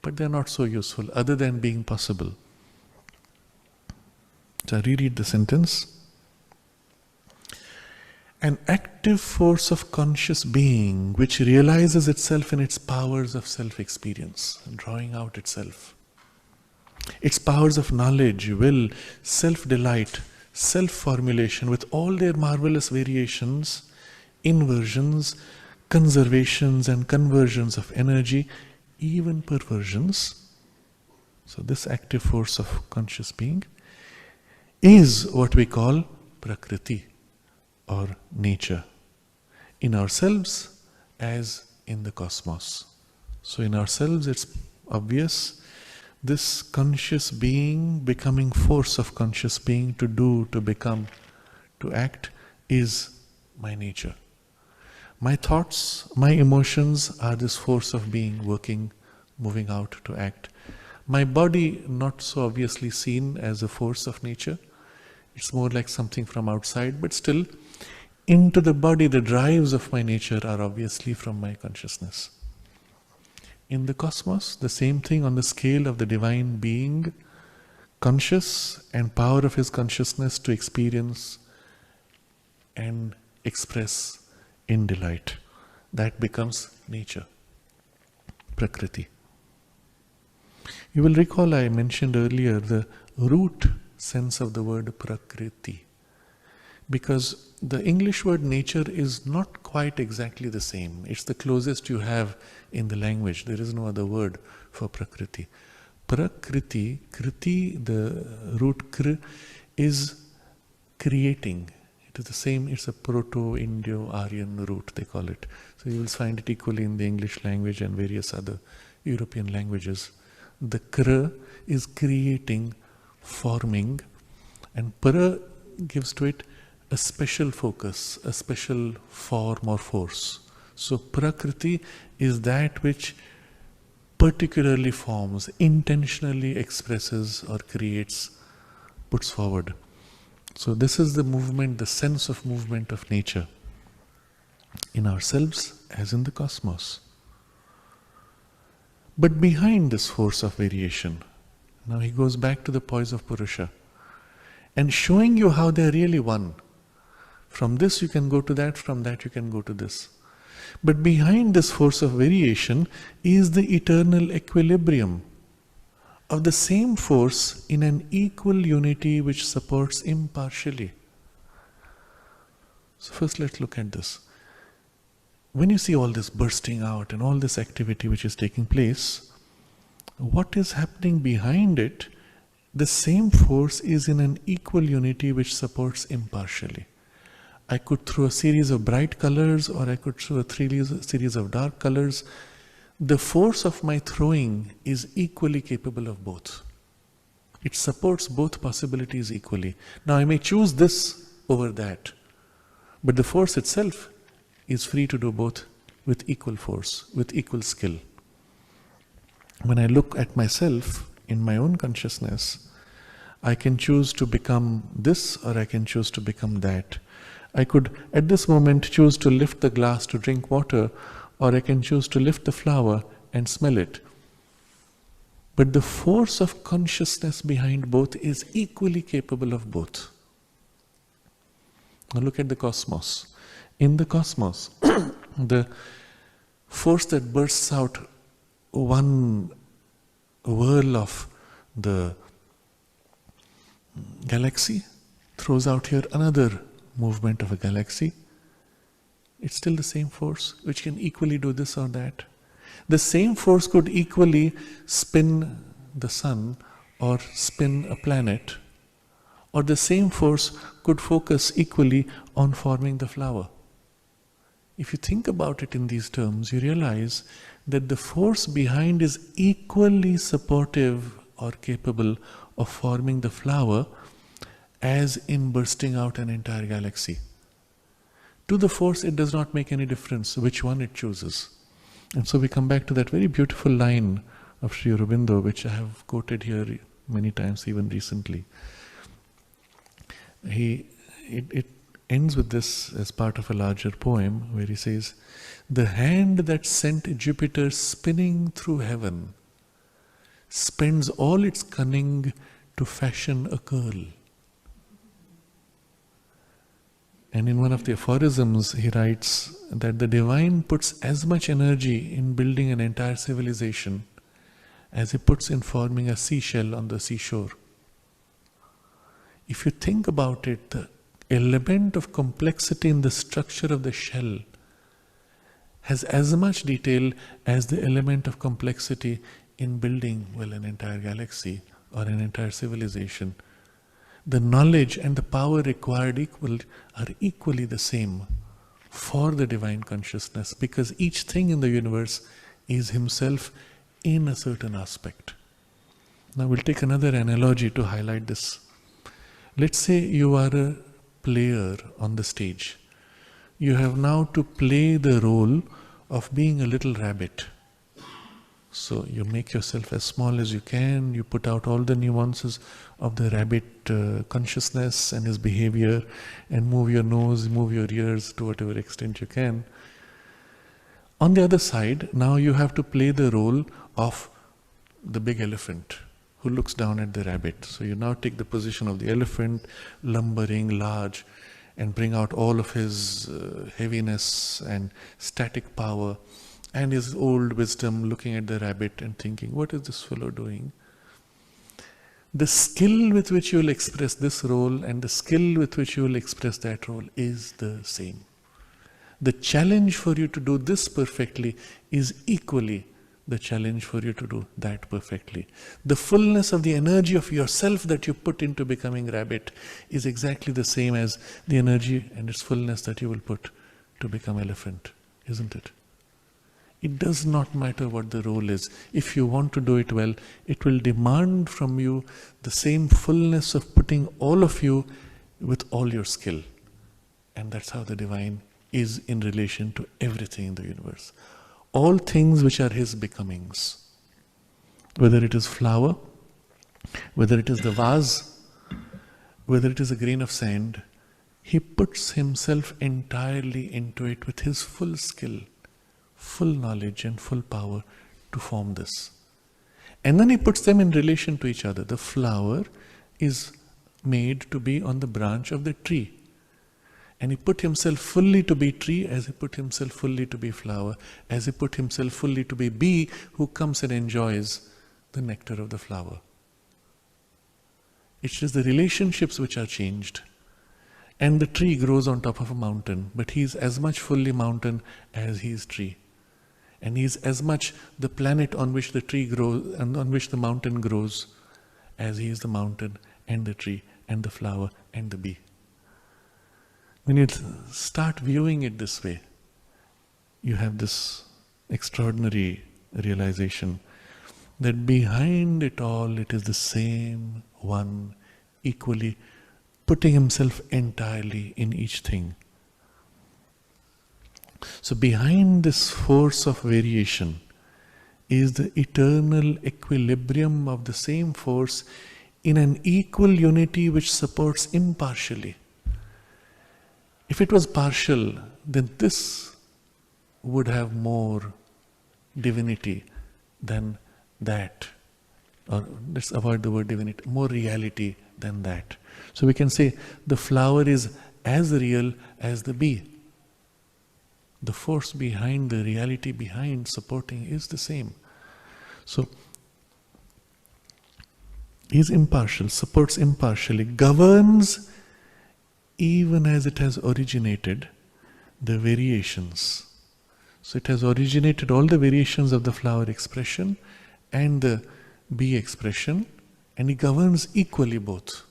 But they're not so useful, other than being possible. So I reread the sentence. An active force of conscious being which realizes itself in its powers of self-experience, drawing out itself. Its powers of knowledge, will, self-delight, self-formulation with all their marvelous variations, inversions, conservations and conversions of energy, even perversions, So this active force of conscious being is what we call Prakriti or nature, in ourselves as in the cosmos. So in ourselves it's obvious, this conscious being, becoming force of conscious being, to do, to become, to act, is my nature. My thoughts, my emotions are this force of being working, moving out to act. My body, not so obviously seen as a force of nature, it's more like something from outside, but still, into the body, the drives of my nature are obviously from my consciousness. In the cosmos, the same thing on the scale of the divine being, conscious and power of his consciousness to experience and express in delight. That becomes nature, Prakriti. You will recall I mentioned earlier the root sense of the word Prakriti, because the English word nature is not quite exactly the same. It's the closest you have in the language. There is no other word for Prakriti. Prakriti, Kriti, the root kr, is creating. It is the same, it's a Proto-Indo-Aryan root, they call it. So you will find it equally in the English language and various other European languages. The kr is creating, forming, and para gives to it a special focus, a special form or force. So Prakriti is that which particularly forms, intentionally expresses or creates, puts forward. So this is the movement, the sense of movement of nature in ourselves as in the cosmos. But behind this force of variation, now he goes back to the poise of Purusha and showing you how they are really one. From this you can go to that, from that you can go to this. But behind this force of variation is the eternal equilibrium of the same force in an equal unity which supports impartially. So first let's look at this. When you see all this bursting out and all this activity which is taking place, what is happening behind it? The same force is in an equal unity which supports impartially. I could throw a series of bright colors or I could throw a series of dark colors. The force of my throwing is equally capable of both. It supports both possibilities equally. Now I may choose this over that, but the force itself is free to do both with equal force, with equal skill. When I look at myself in my own consciousness, I can choose to become this or I can choose to become that. I could at this moment choose to lift the glass to drink water, or I can choose to lift the flower and smell it. But the force of consciousness behind both is equally capable of both. Now look at the cosmos. In the cosmos, the force that bursts out one whirl of the galaxy throws out here another movement of a galaxy. It's still the same force which can equally do this or that. The same force could equally spin the sun or spin a planet, or the same force could focus equally on forming the flower. If you think about it in these terms, you realize that the force behind is equally supportive or capable of forming the flower as in bursting out an entire galaxy. To the force, it does not make any difference which one it chooses. And so we come back to that very beautiful line of Sri Aurobindo, which I have quoted here many times, even recently. It ends with this as part of a larger poem where he says, "The hand that sent Jupiter spinning through heaven spends all its cunning to fashion a curl." And in one of the aphorisms, he writes that the divine puts as much energy in building an entire civilization as he puts in forming a seashell on the seashore. If you think about it, the element of complexity in the structure of the shell has as much detail as the element of complexity in building, an entire galaxy or an entire civilization. The knowledge and the power required are equally the same for the divine consciousness, because each thing in the universe is himself in a certain aspect. Now we'll take another analogy to highlight this. Let's say you are a player on the stage. You have now to play the role of being a little rabbit. So you make yourself as small as you can, you put out all the nuances of the rabbit consciousness and his behavior, and move your nose, move your ears to whatever extent you can. On the other side, now you have to play the role of the big elephant who looks down at the rabbit. So you now take the position of the elephant, lumbering, large, and bring out all of his heaviness and static power and his old wisdom, looking at the rabbit and thinking, what is this fellow doing? The skill with which you will express this role and the skill with which you will express that role is the same. The challenge for you to do this perfectly is equally the challenge for you to do that perfectly. The fullness of the energy of yourself that you put into becoming rabbit is exactly the same as the energy and its fullness that you will put to become elephant, isn't it? It does not matter what the role is. If you want to do it well, it will demand from you the same fullness of putting all of you with all your skill. And that's how the divine is in relation to everything in the universe. All things which are his becomings. Whether it is flower, whether it is the vase, whether it is a grain of sand, he puts himself entirely into it with his full skill, full knowledge and full power to form this. And then he puts them in relation to each other. The flower is made to be on the branch of the tree. And he put himself fully to be tree as he put himself fully to be flower, as he put himself fully to be bee who comes and enjoys the nectar of the flower. It's just the relationships which are changed. And the tree grows on top of a mountain, but he is as much fully mountain as he is tree. And he is as much the planet on which the tree grows and on which the mountain grows as he is the mountain and the tree and the flower and the bee. When you start viewing it this way, you have this extraordinary realization that behind it all, it is the same one, equally putting himself entirely in each thing. So behind this force of variation is the eternal equilibrium of the same force in an equal unity which supports impartially. If it was partial, then this would have more divinity than that. Or let's avoid the word divinity, more reality than that. So we can say the flower is as real as the bee. The force behind, the reality behind supporting is the same. So he is impartial, supports impartially, governs even as it has originated the variations. So it has originated all the variations of the flower expression and the bee expression, and he governs equally both.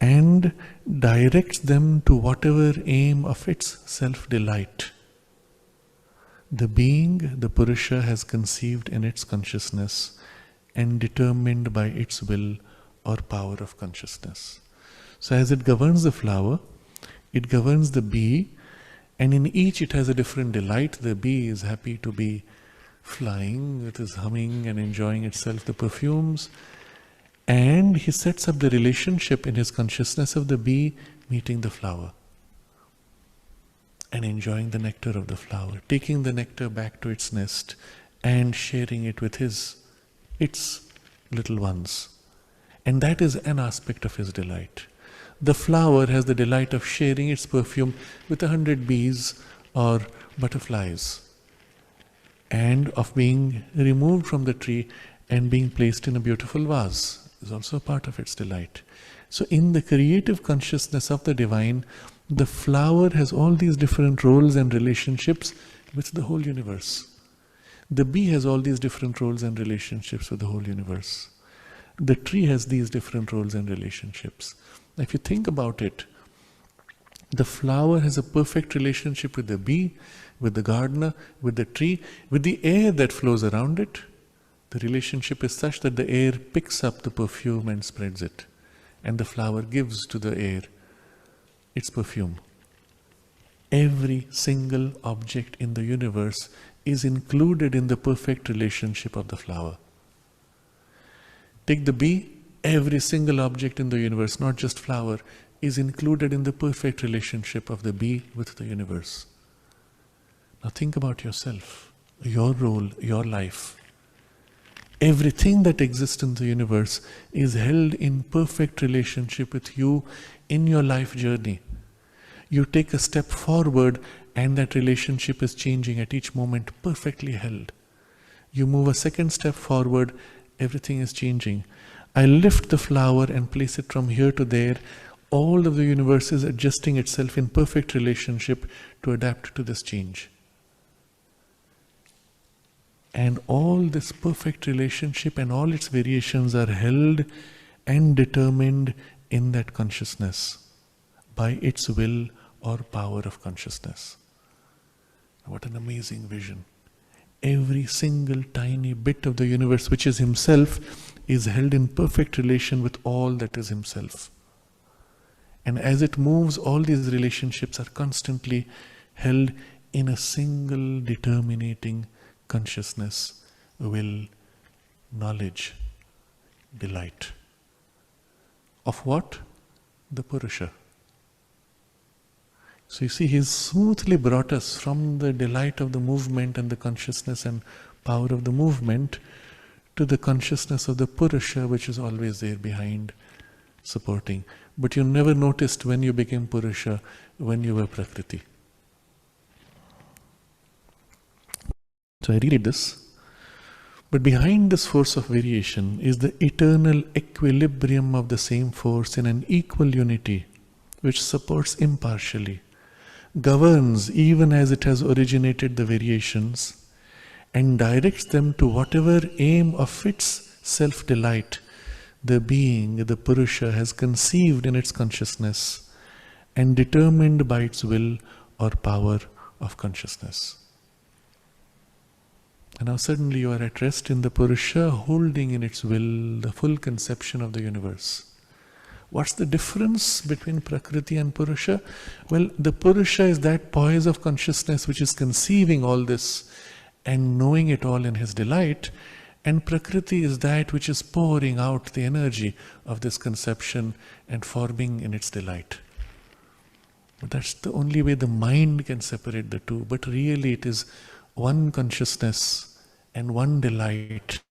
And directs them to whatever aim of its self-delight the being, the Purusha, has conceived in its consciousness and determined by its will or power of consciousness. So as it governs the flower, it governs the bee, and in each it has a different delight. The bee is happy to be flying, it is humming and enjoying itself the perfumes, and he sets up the relationship in his consciousness of the bee meeting the flower and enjoying the nectar of the flower, taking the nectar back to its nest and sharing it with its little ones. And that is an aspect of his delight. The flower has the delight of sharing its perfume with 100 bees or butterflies, and of being removed from the tree and being placed in a beautiful vase is also a part of its delight. So in the creative consciousness of the divine, the flower has all these different roles and relationships with the whole universe. The bee has all these different roles and relationships with the whole universe. The tree has these different roles and relationships. If you think about it, the flower has a perfect relationship with the bee, with the gardener, with the tree, with the air that flows around it. The relationship is such that the air picks up the perfume and spreads it, and the flower gives to the air its perfume. Every single object in the universe is included in the perfect relationship of the flower. Take the bee, every single object in the universe, not just flower, is included in the perfect relationship of the bee with the universe. Now think about yourself, your role, your life. Everything that exists in the universe is held in perfect relationship with you in your life journey. You take a step forward and that relationship is changing at each moment, perfectly held. You move a second step forward, everything is changing. I lift the flower and place it from here to there. All of the universe is adjusting itself in perfect relationship to adapt to this change. And all this perfect relationship and all its variations are held and determined in that consciousness by its will or power of consciousness. What an amazing vision. Every single tiny bit of the universe, which is himself, is held in perfect relation with all that is himself. And as it moves, all these relationships are constantly held in a single determinating consciousness, will, knowledge, delight. Of what? The Purusha. So you see, he's smoothly brought us from the delight of the movement and the consciousness and power of the movement to the consciousness of the Purusha, which is always there behind, supporting. But you never noticed when you became Purusha, when you were Prakriti. So I read this. But behind this force of variation is the eternal equilibrium of the same force in an equal unity, which supports impartially, governs even as it has originated the variations, and directs them to whatever aim of its self-delight the being, the Purusha, has conceived in its consciousness and determined by its will or power of consciousness. And now suddenly you are at rest in the Purusha, holding in its will the full conception of the universe. What's the difference between Prakriti and Purusha? Well, the Purusha is that poise of consciousness which is conceiving all this and knowing it all in his delight, and Prakriti is that which is pouring out the energy of this conception and forming in its delight. But that's the only way the mind can separate the two. But really it is one consciousness and one delight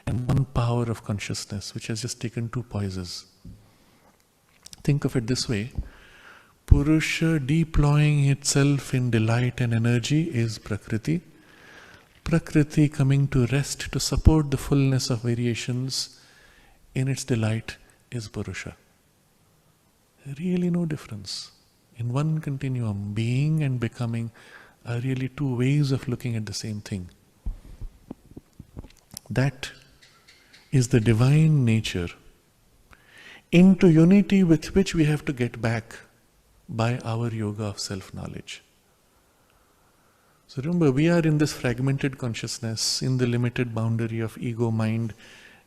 and one power of consciousness which has just taken two poises. Think of it this way. Purusha deploying itself in delight and energy is Prakriti. Prakriti coming to rest to support the fullness of variations in its delight is Purusha. Really no difference. In one continuum, being and becoming are really two ways of looking at the same thing. That is the divine nature, into unity with which we have to get back by our yoga of self-knowledge. So remember, we are in this fragmented consciousness, in the limited boundary of ego mind,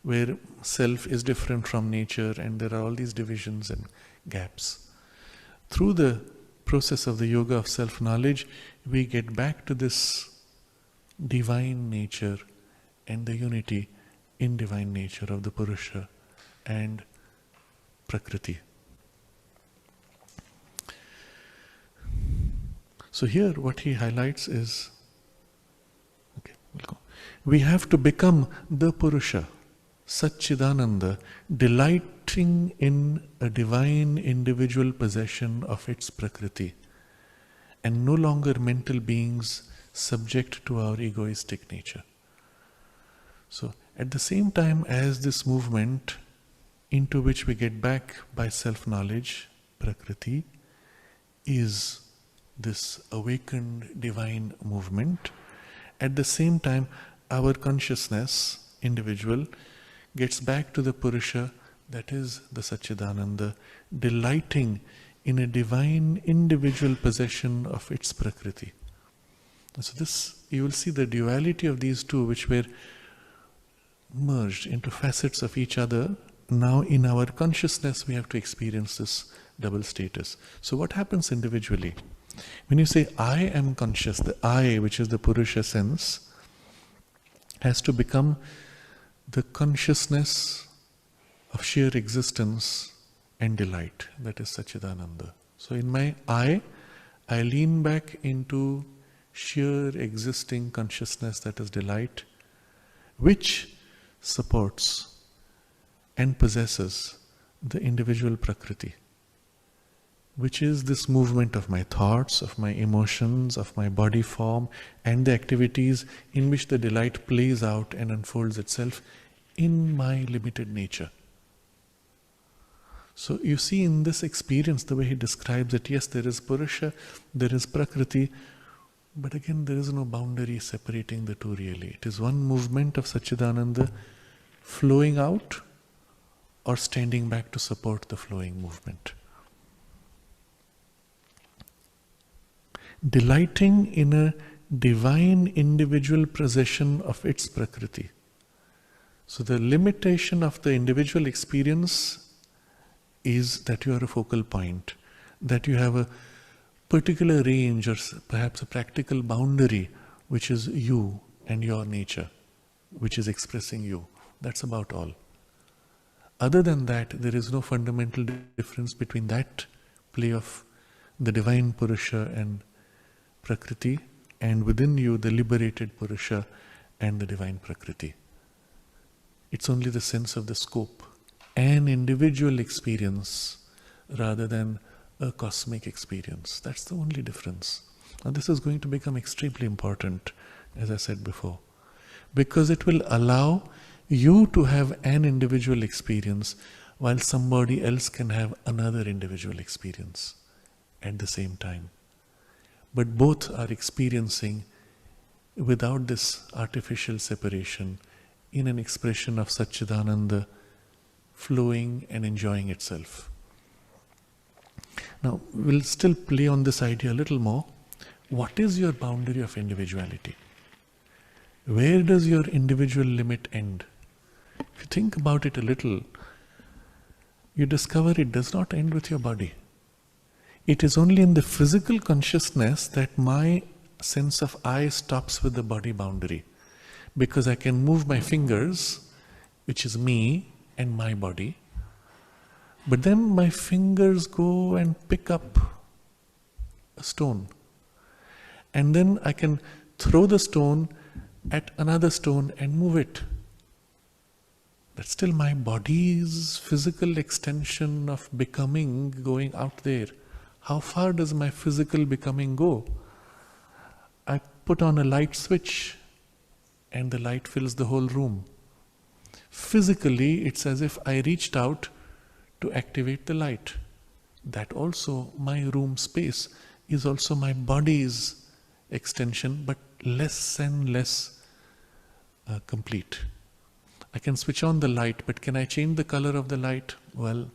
where self is different from nature and there are all these divisions and gaps. Through the process of the yoga of self-knowledge, we get back to this divine nature and the unity in divine nature of the Purusha and Prakriti. So here what he highlights is, we'll go. We have to become the Purusha, Satchidananda, delighting in a divine individual possession of its Prakriti, and no longer mental beings subject to our egoistic nature. So at the same time as this movement into which we get back by self-knowledge, Prakriti, is this awakened divine movement, at the same time our consciousness, individual, gets back to the Purusha, that is the Satchidananda, delighting in a divine individual possession of its Prakriti. So this, you will see the duality of these two, which were merged into facets of each other. Now in our consciousness we have to experience this double status. So what happens individually? When you say I am conscious, the I, which is the Purusha sense, has to become the consciousness of sheer existence and delight. That is Satchidananda. So in my I lean back into sheer existing consciousness, that is delight, which supports and possesses the individual Prakriti, which is this movement of my thoughts, of my emotions, of my body form, and the activities in which the delight plays out and unfolds itself in my limited nature. So you see in this experience, the way he describes it, yes, there is Purusha, there is Prakriti, but again there is no boundary separating the two really. It is one movement of Satchidananda flowing out or standing back to support the flowing movement. Delighting in a divine individual possession of its Prakriti. So the limitation of the individual experience is that you are a focal point, that you have a particular range or perhaps a practical boundary which is you and your nature, which is expressing you. That's about all. Other than that, there is no fundamental difference between that play of the divine Purusha and Prakriti, and within you the liberated Purusha and the divine Prakriti. It's only the sense of the scope, an individual experience rather than a cosmic experience. That's the only difference. And this is going to become extremely important, as I said before, because it will allow you to have an individual experience while somebody else can have another individual experience at the same time. But both are experiencing without this artificial separation in an expression of Satchidananda flowing and enjoying itself. Now, we'll still play on this idea a little more. What is your boundary of individuality? Where does your individual limit end? If you think about it a little, you discover it does not end with your body. It is only in the physical consciousness that my sense of I stops with the body boundary. Because I can move my fingers, which is me and my body, but then my fingers go and pick up a stone. And then I can throw the stone at another stone and move it. That's still my body's physical extension of becoming going out there. How far does my physical becoming go? I put on a light switch and the light fills the whole room. Physically, it's as if I reached out to activate the light. That also, my room space, is also my body's extension, but less and less complete. I can switch on the light, but can I change the color of the light? Well,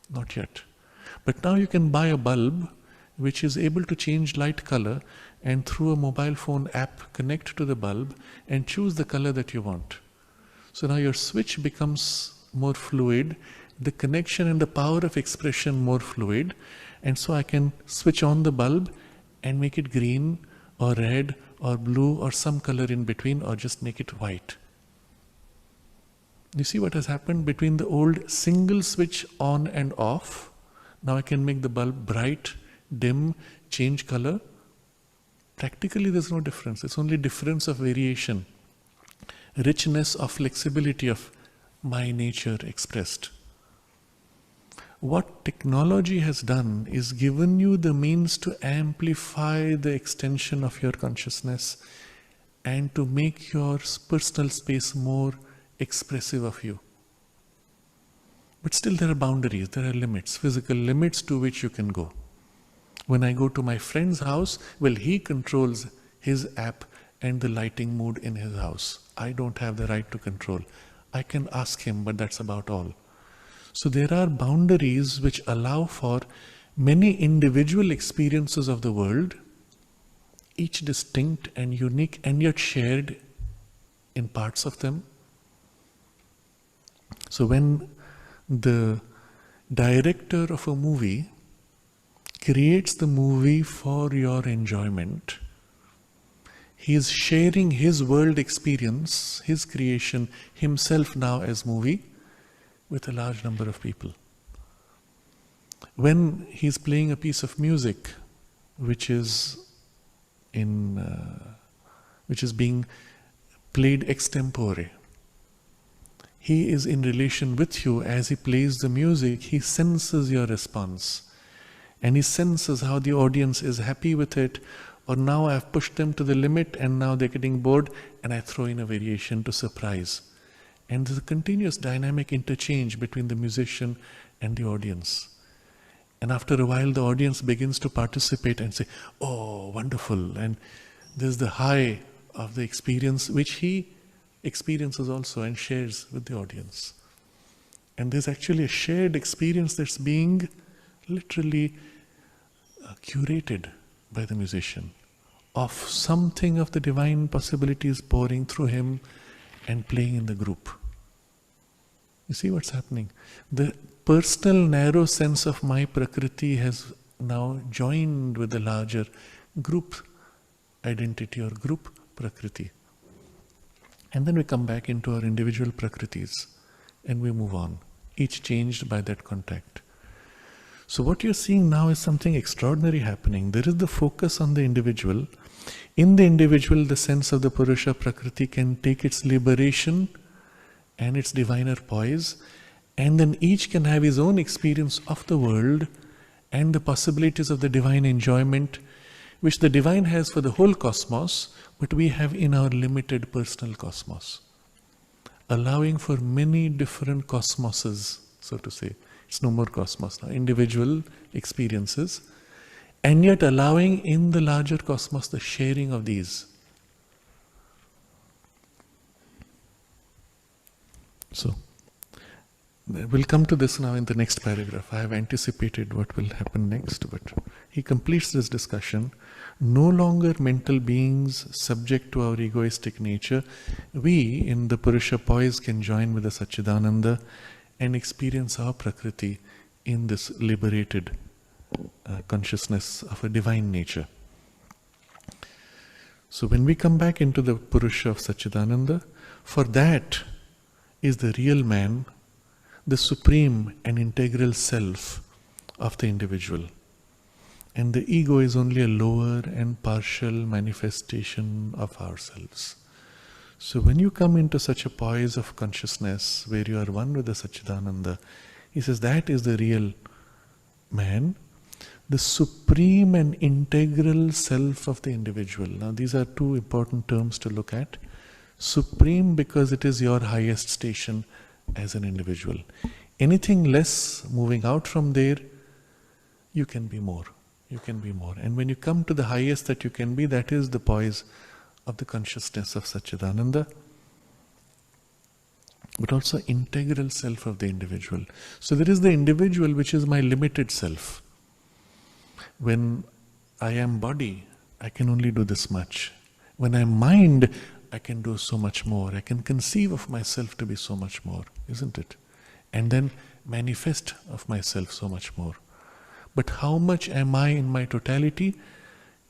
not yet. But now you can buy a bulb which is able to change light color, and through a mobile phone app connect to the bulb and choose the color that you want. So now your switch becomes more fluid, the connection and the power of expression more fluid, and so I can switch on the bulb and make it green or red or blue or some color in between, or just make it white. You see what has happened between the old single switch on and off? Now I can make the bulb bright, dim, change color. Practically there's no difference. It's only difference of variation, richness of flexibility of my nature expressed. What technology has done is given you the means to amplify the extension of your consciousness and to make your personal space more expressive of you. But still there are boundaries, there are limits, physical limits to which you can go. When I go to my friend's house, well, he controls his app and the lighting mood in his house. I don't have the right to control. I can ask him, but that's about all. So there are boundaries which allow for many individual experiences of the world, each distinct and unique and yet shared in parts of them. So when the director of a movie creates the movie for your enjoyment, he is sharing his world experience, his creation, himself now as movie, with a large number of people. When he is playing a piece of music which is being played extempore, he is in relation with you. As he plays the music, he senses your response. And he senses how the audience is happy with it, or now I've pushed them to the limit and now they're getting bored, and I throw in a variation to surprise. And there's a continuous dynamic interchange between the musician and the audience. And after a while, the audience begins to participate and say, oh, wonderful. And there's the high of the experience, which he experiences also and shares with the audience. And there's actually a shared experience that's being literally curated by the musician, of something of the divine possibilities pouring through him and playing in the group. You see what's happening? The personal narrow sense of my Prakriti has now joined with the larger group identity or group Prakriti. And then we come back into our individual Prakritis and we move on, each changed by that contact. So what you're seeing now is something extraordinary happening. There is the focus on the individual. In the individual, the sense of the Purusha Prakriti can take its liberation and its diviner poise, and then each can have his own experience of the world and the possibilities of the divine enjoyment, which the divine has for the whole cosmos, but we have in our limited personal cosmos, allowing for many different cosmoses, so to say. It's no more cosmos now, individual experiences, and yet allowing in the larger cosmos the sharing of these. So, we'll come to this now in the next paragraph. I have anticipated what will happen next, but he completes this discussion. No longer mental beings subject to our egoistic nature, we in the Purusha poise can join with the Satchidananda and experience our Prakriti in this liberated consciousness of a divine nature. So when we come back into the Purusha of Satchidananda, for that is the real man, the supreme and integral self of the individual. And the ego is only a lower and partial manifestation of ourselves. So when you come into such a poise of consciousness where you are one with the Satchidananda, he says that is the real man, the supreme and integral self of the individual. Now these are two important terms to look at. Supreme because it is your highest station as an individual. Anything less, moving out from there, you can be more. You can be more. And when you come to the highest that you can be, that is the poise of the consciousness of Satchidananda, but also integral self of the individual. So there is the individual which is my limited self. When I am body, I can only do this much. When I am mind, I can do so much more. I can conceive of myself to be so much more, isn't it? And then manifest of myself so much more. But how much am I in my totality?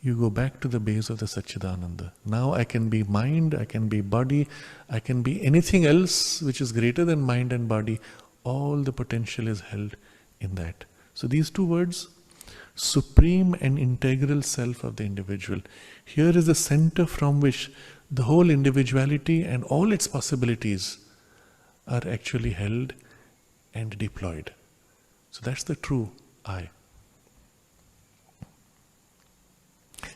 You go back to the base of the Satchidananda. Now I can be mind, I can be body, I can be anything else which is greater than mind and body. All the potential is held in that. So these two words, supreme and integral self of the individual. Here is the center from which the whole individuality and all its possibilities are actually held and deployed. So that's the true I.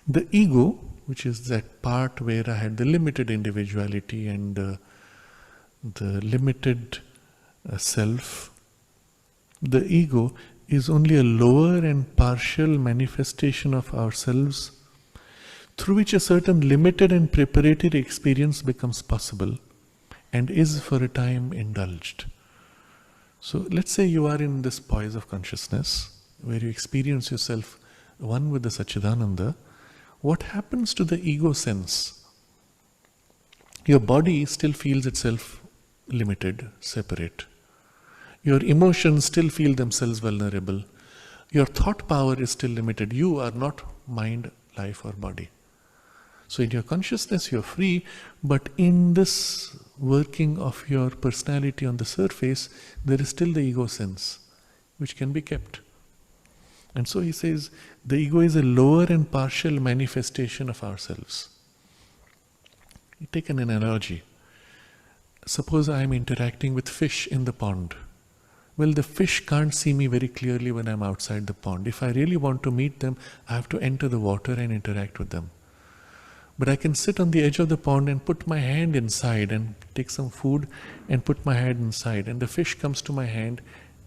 The ego, which is that part where I had the limited individuality and the limited self, the ego is only a lower and partial manifestation of ourselves through which a certain limited and preparatory experience becomes possible and is for a time indulged. So let's say you are in this poise of consciousness where you experience yourself one with the Satchidananda. What happens to the ego sense? Your body still feels itself limited, separate. Your emotions still feel themselves vulnerable. Your thought power is still limited. You are not mind, life, or body. So in your consciousness you're free, but in this working of your personality on the surface, there is still the ego sense, which can be kept. And so he says, the ego is a lower and partial manifestation of ourselves. You take an analogy. Suppose I am interacting with fish in the pond. Well, the fish can't see me very clearly when I'm outside the pond. If I really want to meet them, I have to enter the water and interact with them. But I can sit on the edge of the pond and put my hand inside and take some food and put my hand inside, and the fish comes to my hand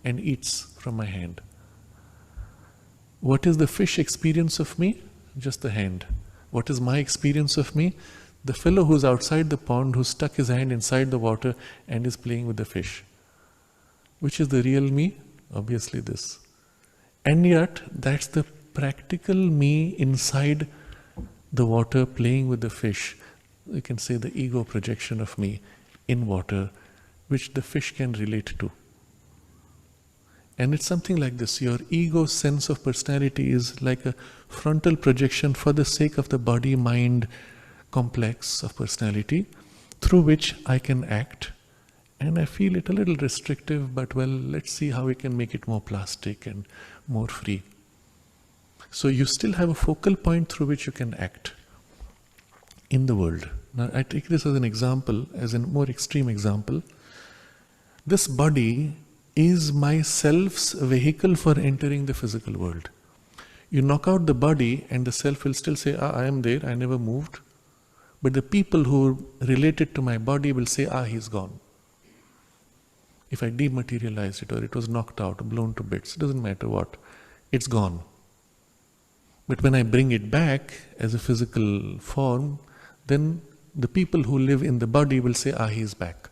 and eats from my hand. What is the fish experience of me? Just the hand. What is my experience of me? The fellow who's outside the pond, who stuck his hand inside the water and is playing with the fish. Which is the real me? Obviously this. And yet, that's the practical me inside the water playing with the fish. You can say the ego projection of me in water, which the fish can relate to. And it's something like this. Your ego sense of personality is like a frontal projection for the sake of the body-mind complex of personality, through which I can act. And I feel it a little restrictive, but well, let's see how we can make it more plastic and more free. So you still have a focal point through which you can act in the world. Now I take this as an example, as a more extreme example. This body is my self's vehicle for entering the physical world. You knock out the body and the self will still say, I am there, I never moved. But the people who related to my body will say, he's gone. If I dematerialized it, or it was knocked out, blown to bits, it doesn't matter what, it's gone. But when I bring it back as a physical form, then the people who live in the body will say, he's back.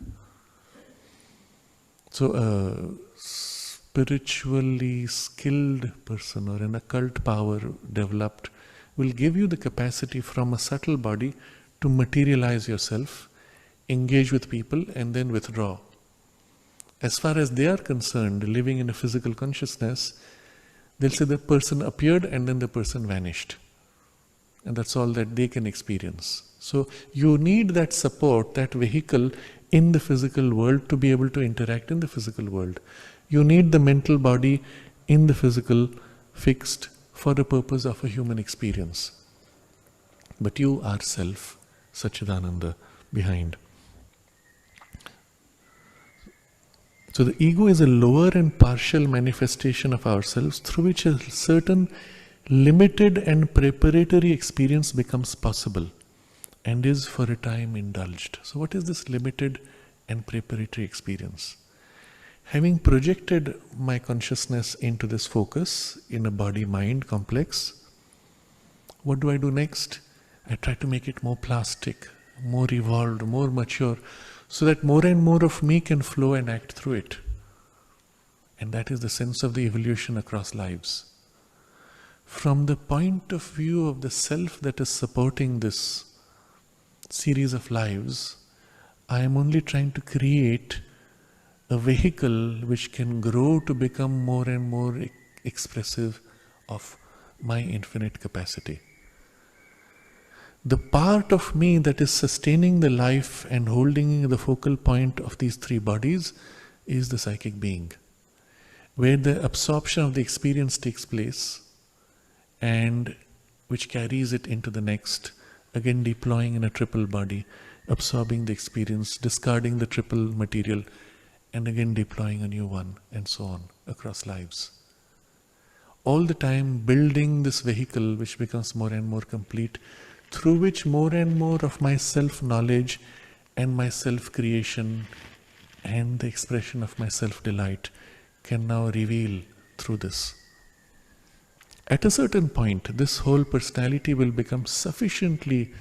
So a spiritually skilled person or an occult power developed will give you the capacity from a subtle body to materialize yourself, engage with people, and then withdraw. As far as they are concerned, living in a physical consciousness, they'll say the person appeared and then the person vanished. And that's all that they can experience. So you need that support, that vehicle in the physical world to be able to interact in the physical world. You need the mental body in the physical fixed for the purpose of a human experience. But you are self, Satchidananda, behind. So the ego is a lower and partial manifestation of ourselves through which a certain limited and preparatory experience becomes possible and is for a time indulged. So what is this limited and preparatory experience? Having projected my consciousness into this focus in a body-mind complex, what do I do next? I try to make it more plastic, more evolved, more mature, so that more and more of me can flow and act through it. And that is the sense of the evolution across lives. From the point of view of the self that is supporting this series of lives, I am only trying to create a vehicle which can grow to become more and more expressive of my infinite capacity. The part of me that is sustaining the life and holding the focal point of these three bodies is the psychic being, where the absorption of the experience takes place and which carries it into the next, again deploying in a triple body, absorbing the experience, discarding the triple material, and again deploying a new one, and so on across lives. All the time building this vehicle which becomes more and more complete, through which more and more of my self-knowledge and my self-creation and the expression of my self-delight can now reveal through this. At a certain point, this whole personality will become sufficiently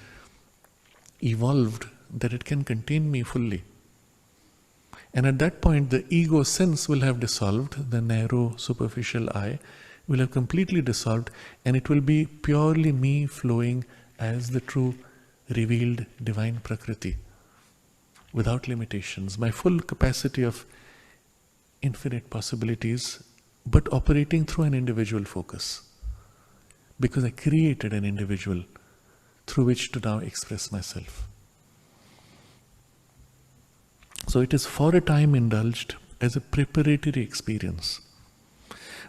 evolved that it can contain me fully. And at that point, the ego sense will have dissolved, the narrow, superficial I will have completely dissolved, and it will be purely me flowing as the true, revealed divine Prakriti, without limitations, my full capacity of infinite possibilities, but operating through an individual focus. Because I created an individual through which to now express myself. So it is for a time indulged as a preparatory experience.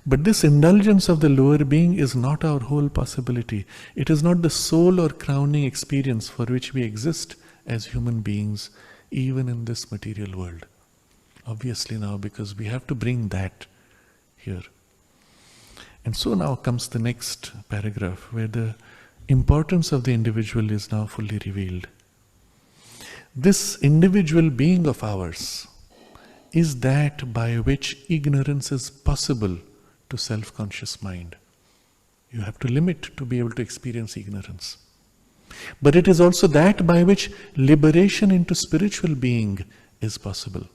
But this indulgence of the lower being is not our whole possibility. It is not the sole or crowning experience for which we exist as human beings, even in this material world. Obviously now, because we have to bring that here. And so now comes the next paragraph, where the importance of the individual is now fully revealed. This individual being of ours is that by which ignorance is possible to self-conscious mind. You have to limit to be able to experience ignorance. But it is also that by which liberation into spiritual being is possible.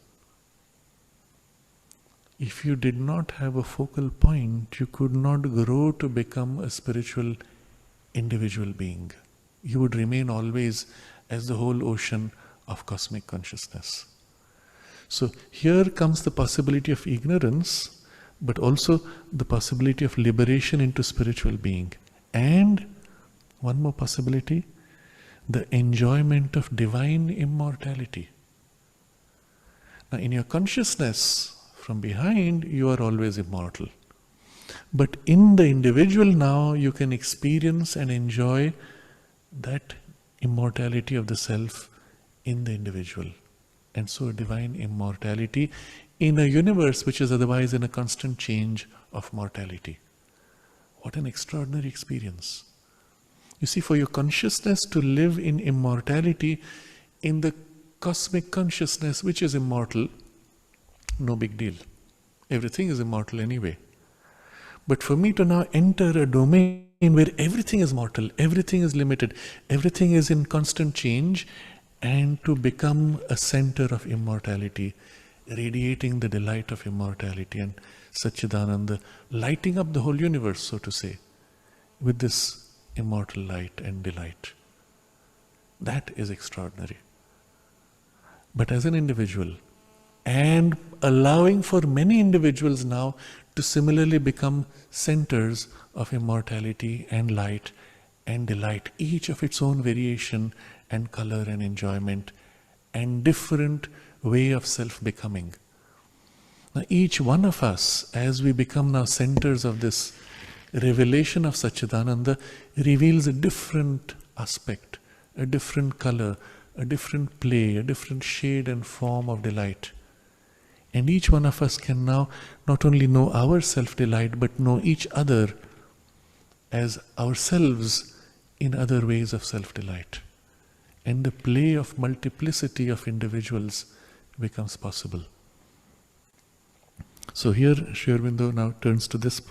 If you did not have a focal point, you could not grow to become a spiritual individual being. You would remain always as the whole ocean of cosmic consciousness. So here comes the possibility of ignorance, but also the possibility of liberation into spiritual being. And one more possibility, the enjoyment of divine immortality. Now in your consciousness, from behind, you are always immortal. But in the individual now, you can experience and enjoy that immortality of the self in the individual. And so divine immortality in a universe which is otherwise in a constant change of mortality. What an extraordinary experience. You see, for your consciousness to live in immortality, in the cosmic consciousness which is immortal, no big deal. Everything is immortal anyway. But for me to now enter a domain where everything is mortal, everything is limited, everything is in constant change, and to become a center of immortality, radiating the delight of immortality and Satchidananda, lighting up the whole universe, so to say, with this immortal light and delight. That is extraordinary. But as an individual, and allowing for many individuals now to similarly become centers of immortality and light and delight, each of its own variation and color and enjoyment and different way of self-becoming. Now each one of us, as we become now centers of this revelation of Satchidananda, reveals a different aspect, a different color, a different play, a different shade and form of delight. And each one of us can now not only know our self-delight, but know each other as ourselves in other ways of self-delight. And the play of multiplicity of individuals becomes possible. So here Sri Aurobindo now turns to this.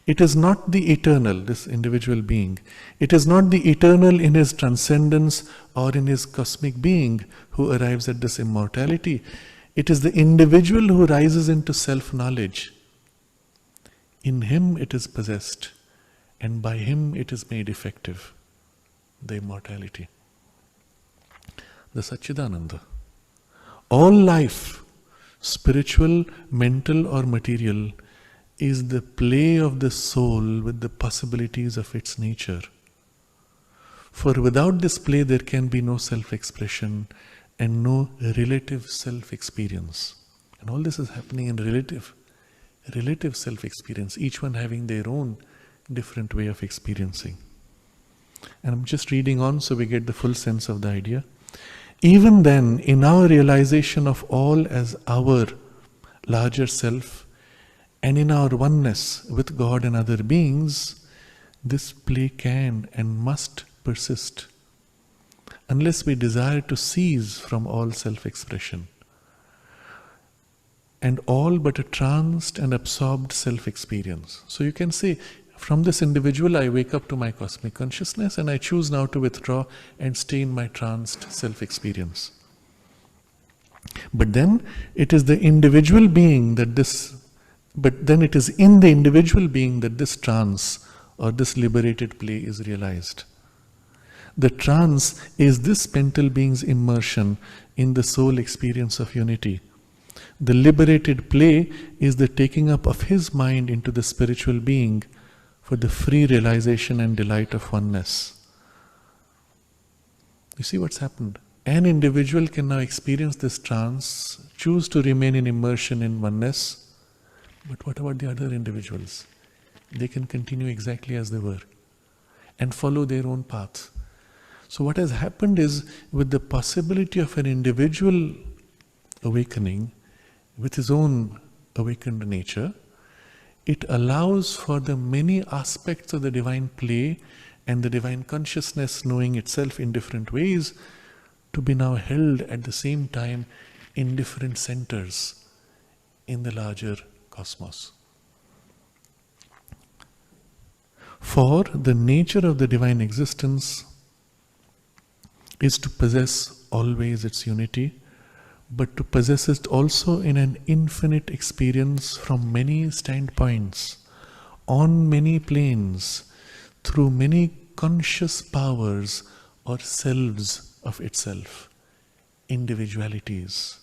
It is not the eternal, this individual being. It is not the eternal in his transcendence or in his cosmic being who arrives at this immortality. It is the individual who rises into self-knowledge. In him it is possessed, and by him it is made effective, the immortality. The Satchidananda. All life, spiritual, mental or material, is the play of the soul with the possibilities of its nature. For without this play there can be no self-expression and no relative self-experience. And all this is happening in relative self-experience, each one having their own different way of experiencing. And I'm just reading on so we get the full sense of the idea. Even then, in our realization of all as our larger self, and in our oneness with God and other beings, this play can and must persist, unless we desire to cease from all self-expression and all but a tranced and absorbed self-experience. So you can say, From this individual, I wake up to my cosmic consciousness and I choose now to withdraw and stay in my tranced self-experience. But then it is the individual being that it is in the individual being that this trance or this liberated play is realized. The trance is this mental being's immersion in the soul experience of unity. The liberated play is the taking up of his mind into the spiritual being for the free realization and delight of oneness. You see what's happened? An individual can now experience this trance, choose to remain in immersion in oneness, but what about the other individuals? They can continue exactly as they were and follow their own path. So what has happened is, with the possibility of an individual awakening, with his own awakened nature, it allows for the many aspects of the divine play and the divine consciousness knowing itself in different ways to be now held at the same time in different centers in the larger cosmos. For the nature of the divine existence is to possess always its unity, but to possess it also in an infinite experience from many standpoints, on many planes, through many conscious powers or selves of itself, individualities,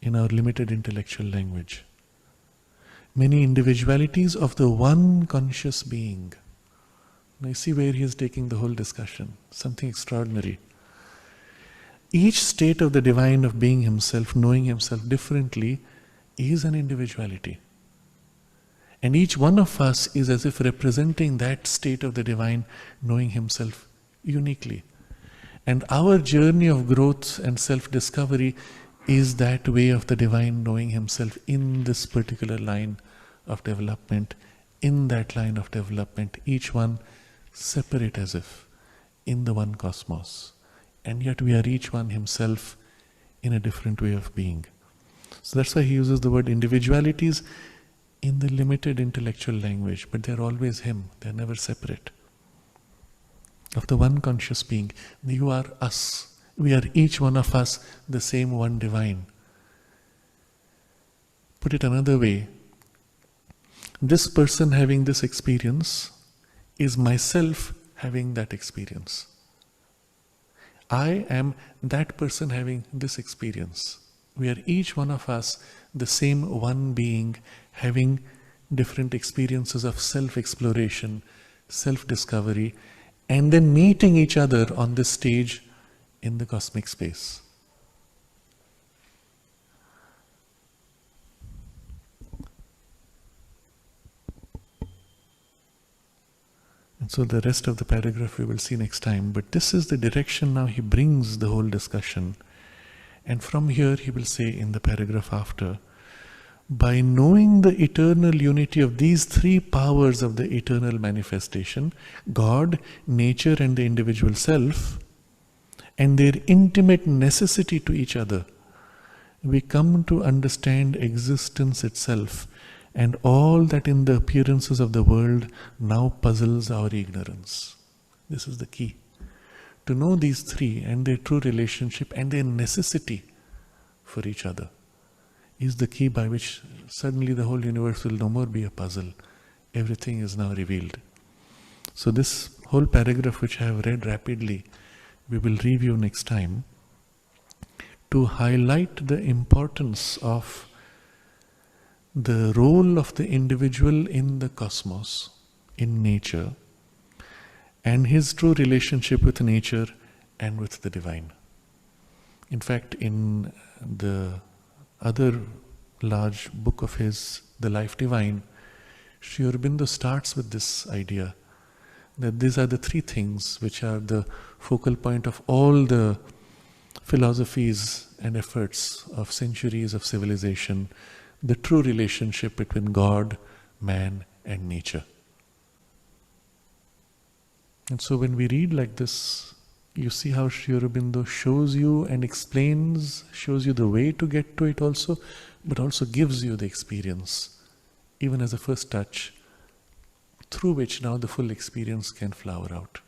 in our limited intellectual language. Many individualities of the one conscious being. Now you see where he is taking the whole discussion, something extraordinary. Each state of the divine of being himself, knowing himself differently, is an individuality. And each one of us is as if representing that state of the divine, knowing himself uniquely. And our journey of growth and self-discovery is that way of the divine knowing himself in this particular line of development, in that line of development, each one separate as if in the one cosmos. And yet we are each one himself in a different way of being. So that's why he uses the word individualities in the limited intellectual language, but they're always him, they're never separate. Of the one conscious being, you are us. We are each one of us the same one divine. Put it another way, this person having this experience is myself having that experience. I am that person having this experience. We are each one of us the same one being having different experiences of self-exploration, self-discovery, and then meeting each other on this stage in the cosmic space. And so the rest of the paragraph we will see next time. But this is the direction now he brings the whole discussion. And from here he will say in the paragraph after, by knowing the eternal unity of these three powers of the eternal manifestation, God, nature and the individual self, and their intimate necessity to each other, we come to understand existence itself and all that in the appearances of the world now puzzles our ignorance. This is the key. To know these three and their true relationship and their necessity for each other is the key by which suddenly the whole universe will no more be a puzzle. Everything is now revealed. So this whole paragraph which I have read rapidly, we will review next time to highlight the importance of the role of the individual in the cosmos, in nature, and his true relationship with nature and with the divine. In fact, in the other large book of his, The Life Divine, Sri Aurobindo starts with this idea that these are the three things which are the focal point of all the philosophies and efforts of centuries of civilization, the true relationship between God, man and nature. And so when we read like this, you see how Sri Aurobindo shows you and explains, shows you the way to get to it also, but also gives you the experience, even as a first touch, through which now the full experience can flower out.